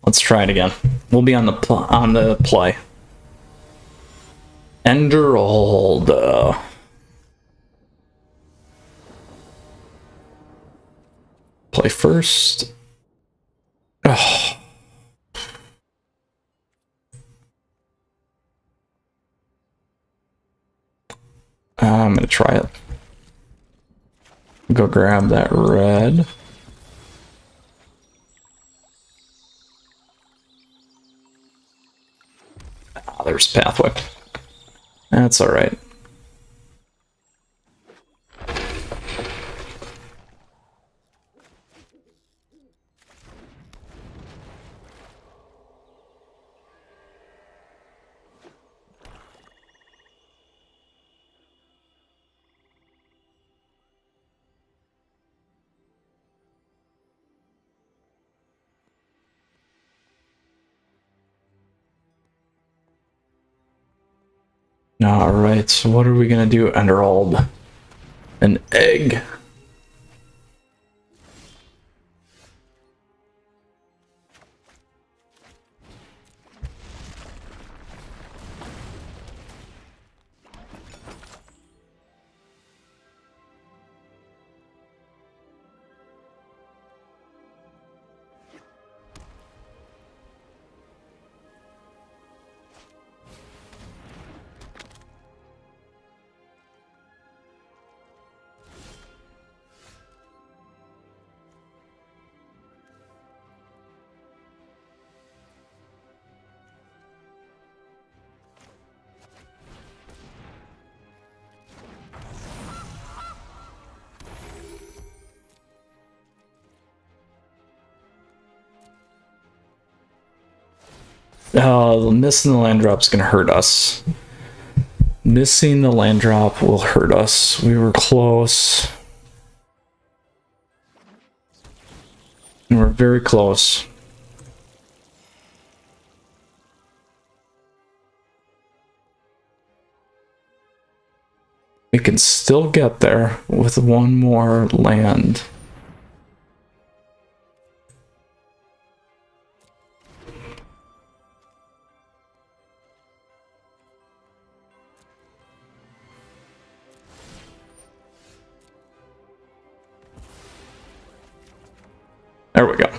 Let's try it again. We'll be on the play. Enderold. Play first. Oh. I'm gonna try it. Go grab that red. Ah, there's pathway. That's alright. Alright, so what are we gonna do, Enderold? An egg. Oh, missing the land drop's gonna hurt us. Missing the land drop will hurt us. We were close. And we're very close. We can still get there with one more land. There we go. A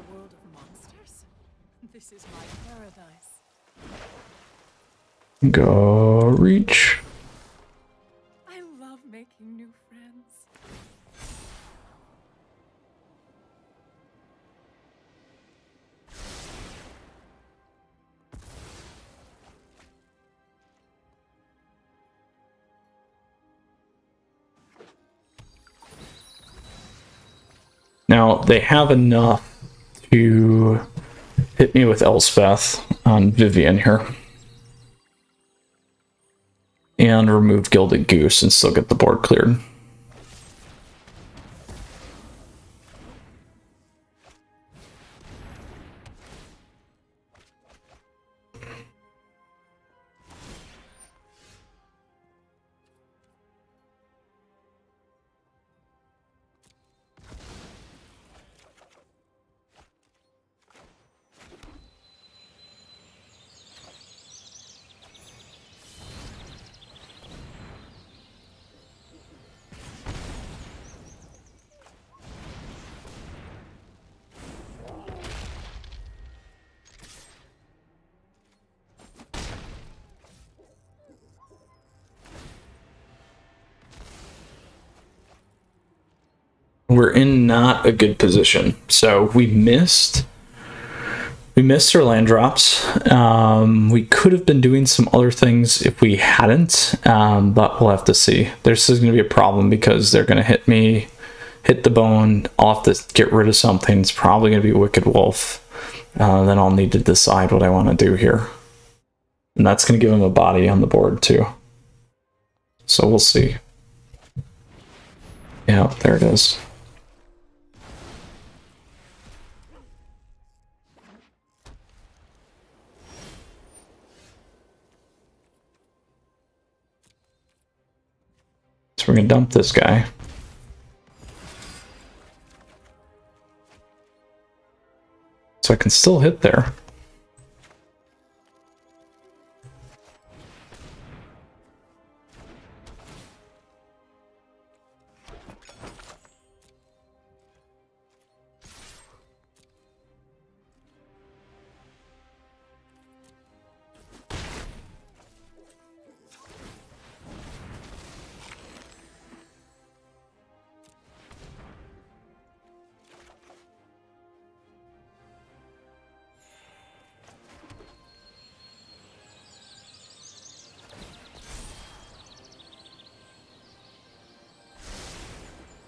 world of monsters? This is my paradise. Go reach. I love making new friends. Now, they have enough to hit me with Elspeth on Vivian here. And remove Gilded Goose and still get the board cleared. we're in not a good position. So we missed our land drops. We could have been doing some other things if we hadn't, but we'll have to see. This is going to be a problem because they're going to hit the bone. I'll have to get rid of something. It's probably going to be Wicked Wolf. Then I'll need to decide what I want to do here. And that's going to give him a body on the board too. So we'll see. Yeah, there it is. So we're going to dump this guy. So I can still hit there.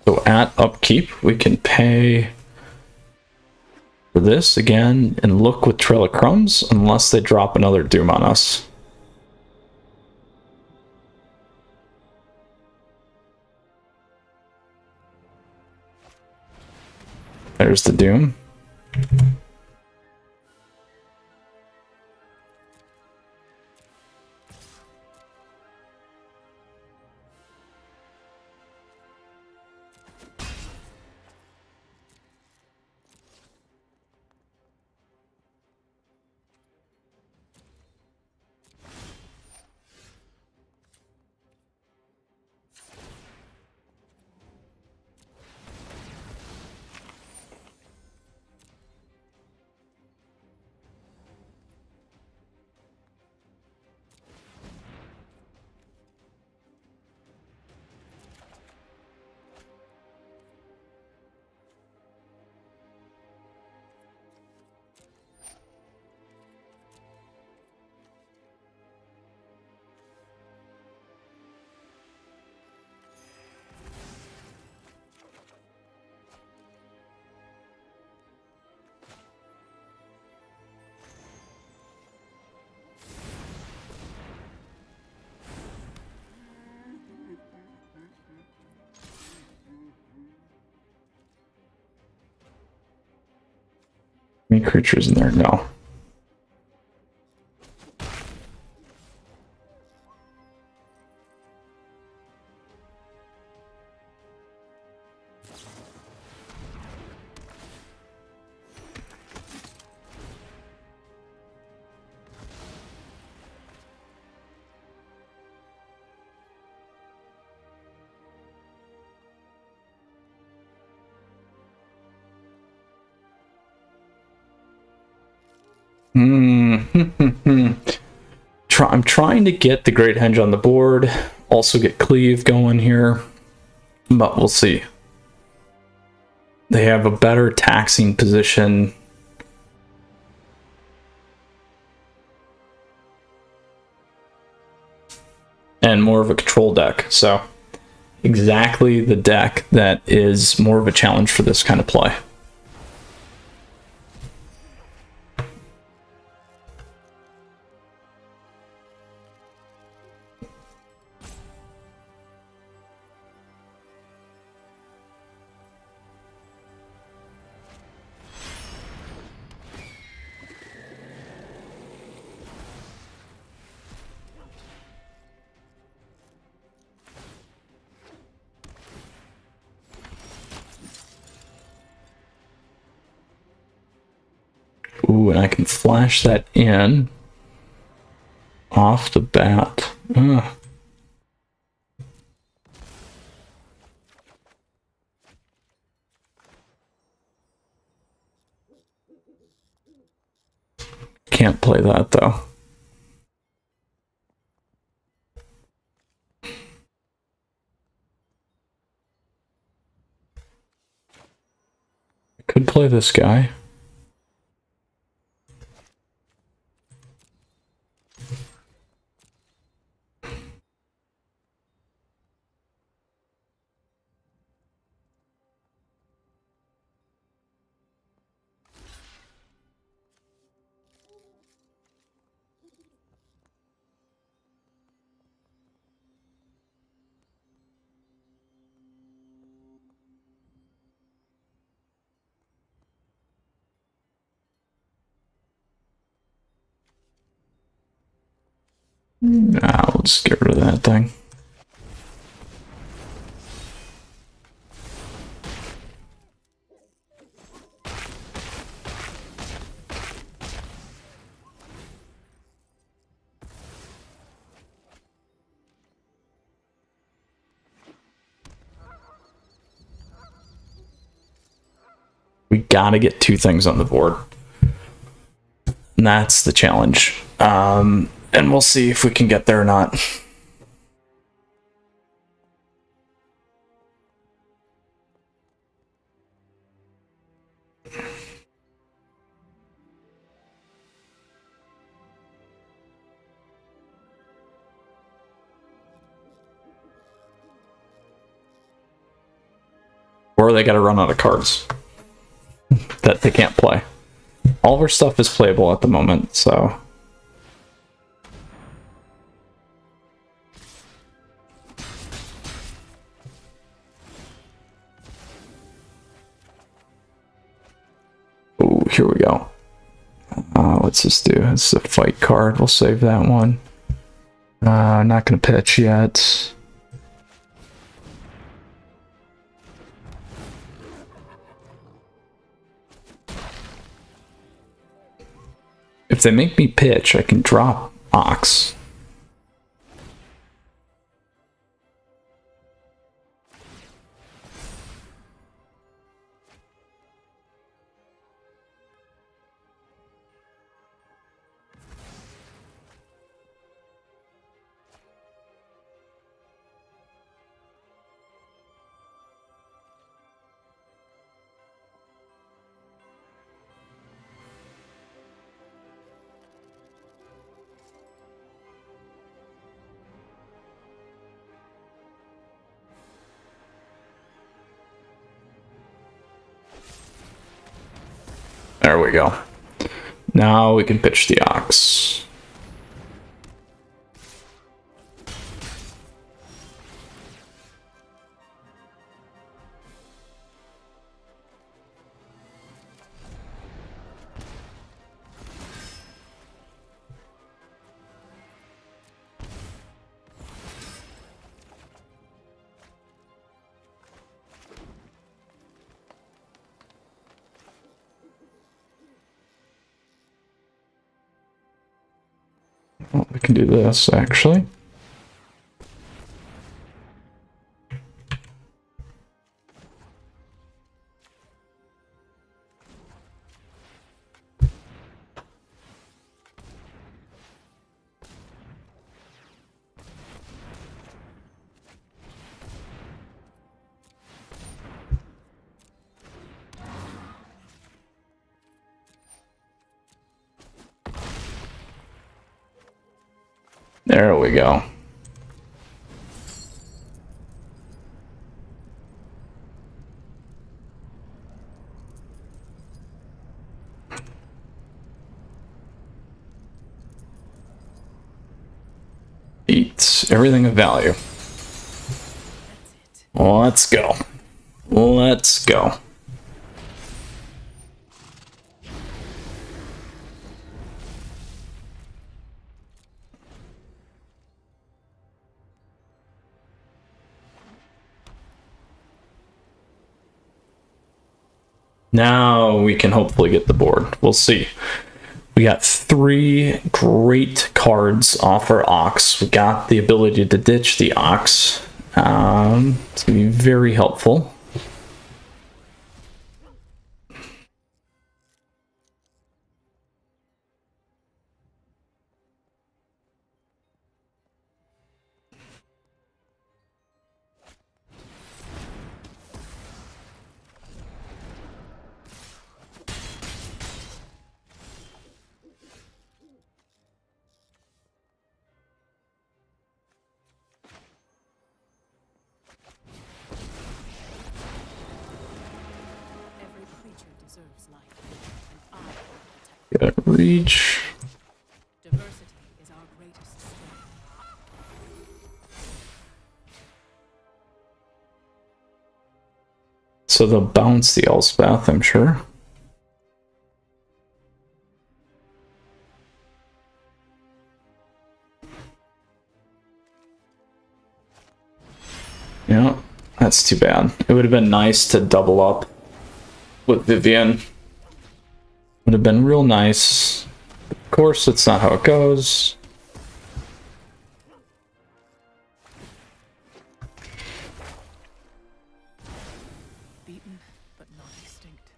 So at upkeep, we can pay for this again and look with Trail of Crumbs unless they drop another Doom on us. There's the Doom. Any creatures in there? No. I'm trying to get the Great Henge on the board, also get Cleave going here, but we'll see. They have a better taxing position. And more of a control deck, so exactly the deck that is more of a challenge for this kind of play. Ooh, and I can flash that in off the bat. Can't play that though. Could play this guy. Nah, we'll just get rid of that thing. We gotta get 2 things on the board. And that's the challenge. And we'll see if we can get there or not. Or they gotta run out of cards that they can't play. All of our stuff is playable at the moment, so... Oh, here we go. What's this do? It's a fight card. We'll save that one. Not gonna pitch yet. If they make me pitch, I can drop Ox. There we go. Now we can pitch the Ox. Well, we can do this, actually. There we go. Eat everything of value. Let's go. Let's go. Now we can hopefully get the board. We'll see. We got 3 great cards off our Ox. We got the ability to ditch the Ox. It's going to be very helpful. Get reach. Diversity is our greatest strength. So they'll bounce the Elspeth, I'm sure. Yeah, that's too bad. It would have been nice to double up with Vivian. Would have been real nice. Of course, that's not how it goes. Beaten, but not extinct.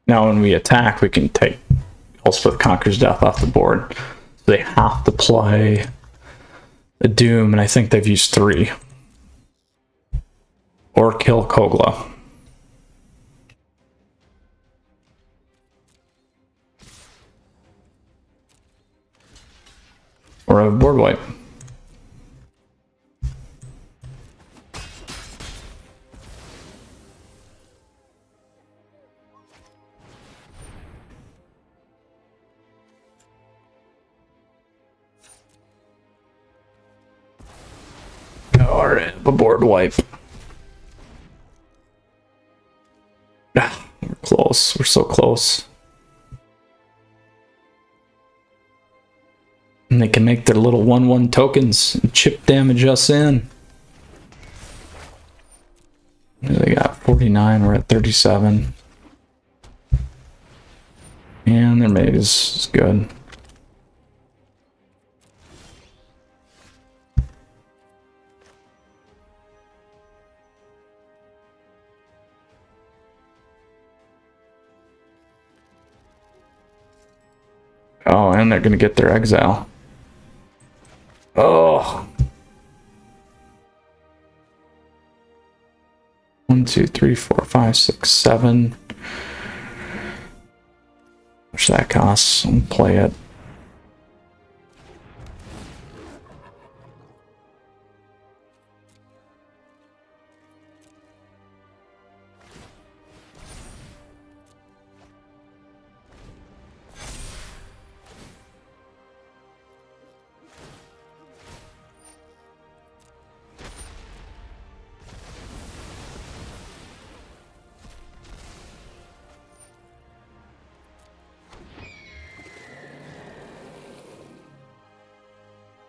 Now when we attack, we can take Elspeth Conquers Death off the board. So they have to play a Doom, and I think they've used 3. Or kill Kogla. Or a board wipe. Alright, a board wipe. Ah, we're close. We're so close. And they can make their little 1/1 tokens and chip damage us in. They got 49, we're at 37. And their maze is good. Oh, and they're gonna get their exile. Oh. 1, 2, 3, 4, 5, 6, 7. How much that costs? I'll play it.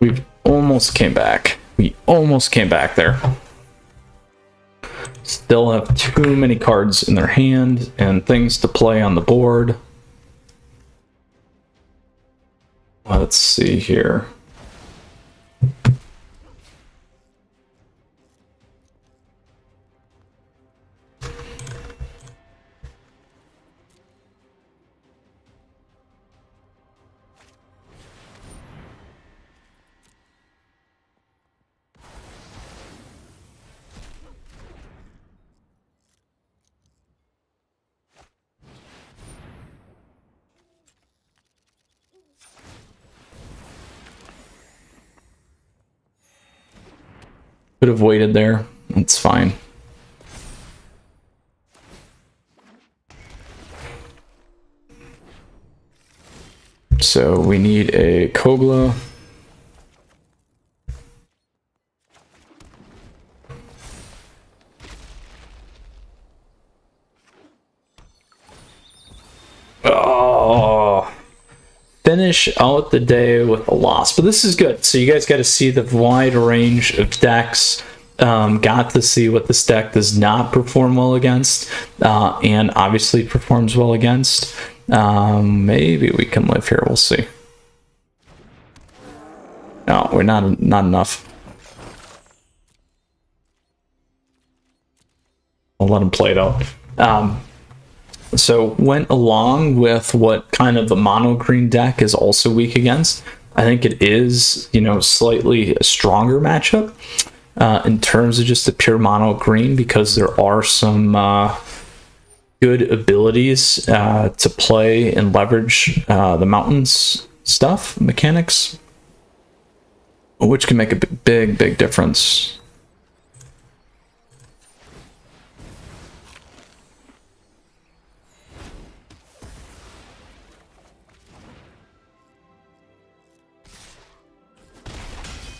We almost came back. We almost came back there. Still have too many cards in their hand and things to play on the board. Let's see here. Could have waited there. It's fine. So we need a Kogla. Oh, finish out the day with a loss, but this is good. So you guys got to see the wide range of decks. Got to see what this deck does not perform well against, and obviously performs well against. Maybe we can live here. We'll see. No, we're not enough. I'll let him play it out. So went along with what kind of the mono green deck is also weak against. I think it is, you know, slightly a stronger matchup in terms of just the pure mono green, because there are some good abilities to play and leverage the mountains stuff, mechanics, which can make a big difference.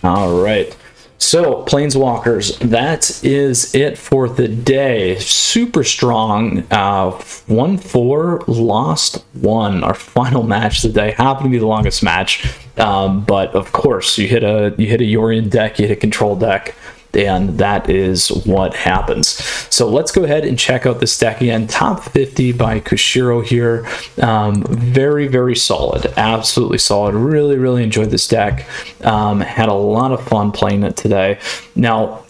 All right, so Planeswalkers, that is it for the day. Super strong. 1-4, lost 1. Our final match of the day happened to be the longest match, but of course you hit a Yorion deck, you hit a control deck, and that is what happens. So let's go ahead and check out this deck again. Top 50 by Kushiro here. Very solid, absolutely solid. Really enjoyed this deck. Had a lot of fun playing it today. Now,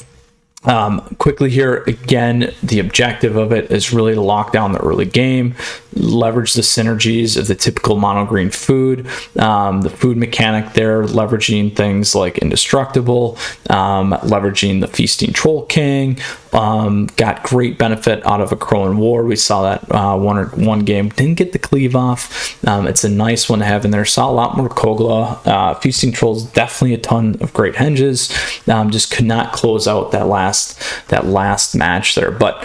quickly here, again, the objective of it is really to lock down the early game, leverage the synergies of the typical mono green food, the food mechanic there, leveraging things like Indestructible, leveraging the Feasting Troll King. Got great benefit out of a Crowan War. We saw that one game, didn't get the cleave off. It's a nice one to have in there. Saw a lot more Kogla. Feasting Trolls, definitely a ton of great henges. Just could not close out that last match there, but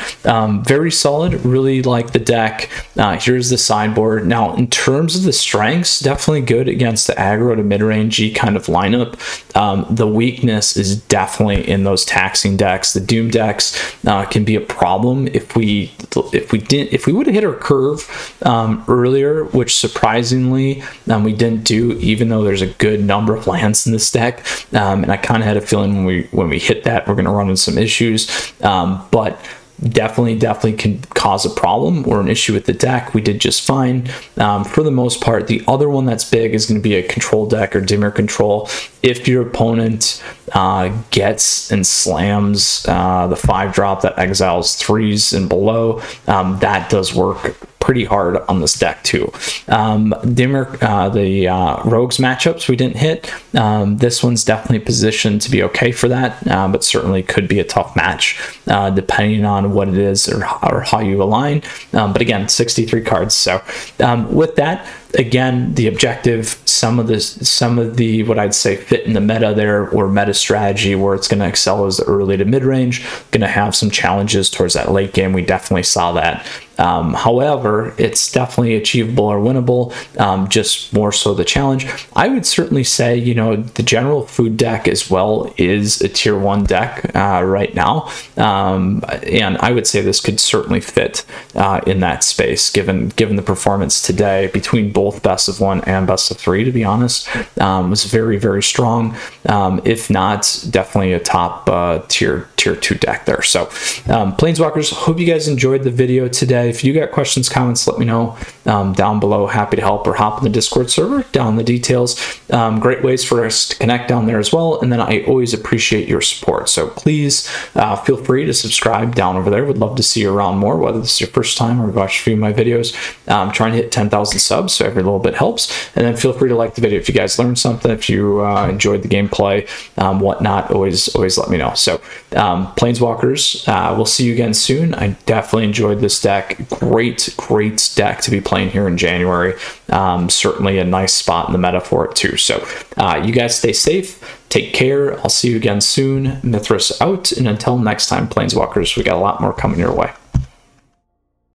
very solid. Really like the deck. Here's the sideboard. Now, in terms of the strengths, definitely good against the aggro to mid-range kind of lineup. The weakness is definitely in those taxing decks. The Doom decks can be a problem if we would have hit our curve earlier, which surprisingly we didn't do, even though there's a good number of lands in this deck. And I kind of had a feeling when we hit that, we're going to run into some issues, but definitely can cause a problem or an issue with the deck. We did just fine for the most part. The other one that's big is going to be a control deck or Dimir control. If your opponent gets and slams the 5-drop that exiles 3s and below, that does work pretty hard on this deck too. Dimir, the rogues matchups we didn't hit. This one's definitely positioned to be okay for that, but certainly could be a tough match depending on what it is or how you align. But again, 63 cards. So with that, again, the objective, some of the what I'd say fit in the meta there, or meta strategy, where it's going to excel as the early to mid range, going to have some challenges towards that late game. We definitely saw that. However, it's definitely achievable or winnable, just more so the challenge. I would certainly say, you know, the general food deck as well is a tier 1 deck right now, and I would say this could certainly fit in that space, given the performance today between both best of 1 and best of 3. To be honest, was very strong. If not, definitely a top tier 2 deck there. So Planeswalkers, hope you guys enjoyed the video today. If you got questions, comments, let me know down below. Happy to help, or hop in the Discord server down in the details. Great ways for us to connect down there as well. And then I always appreciate your support, so please feel free to subscribe down over there. Would love to see you around more, whether this is your first time or watch a few of my videos. I'm trying to hit 10,000 subs, so every little bit helps. And then feel free to like the video if you guys learned something, if you enjoyed the gameplay, whatnot. Always let me know. So Planeswalkers, we'll see you again soon. I definitely enjoyed this deck. Great deck to be playing here in January. Certainly a nice spot in the meta for it too. So you guys stay safe, take care. I'll see you again soon. Mythras out, and until next time, Planeswalkers, we got a lot more coming your way.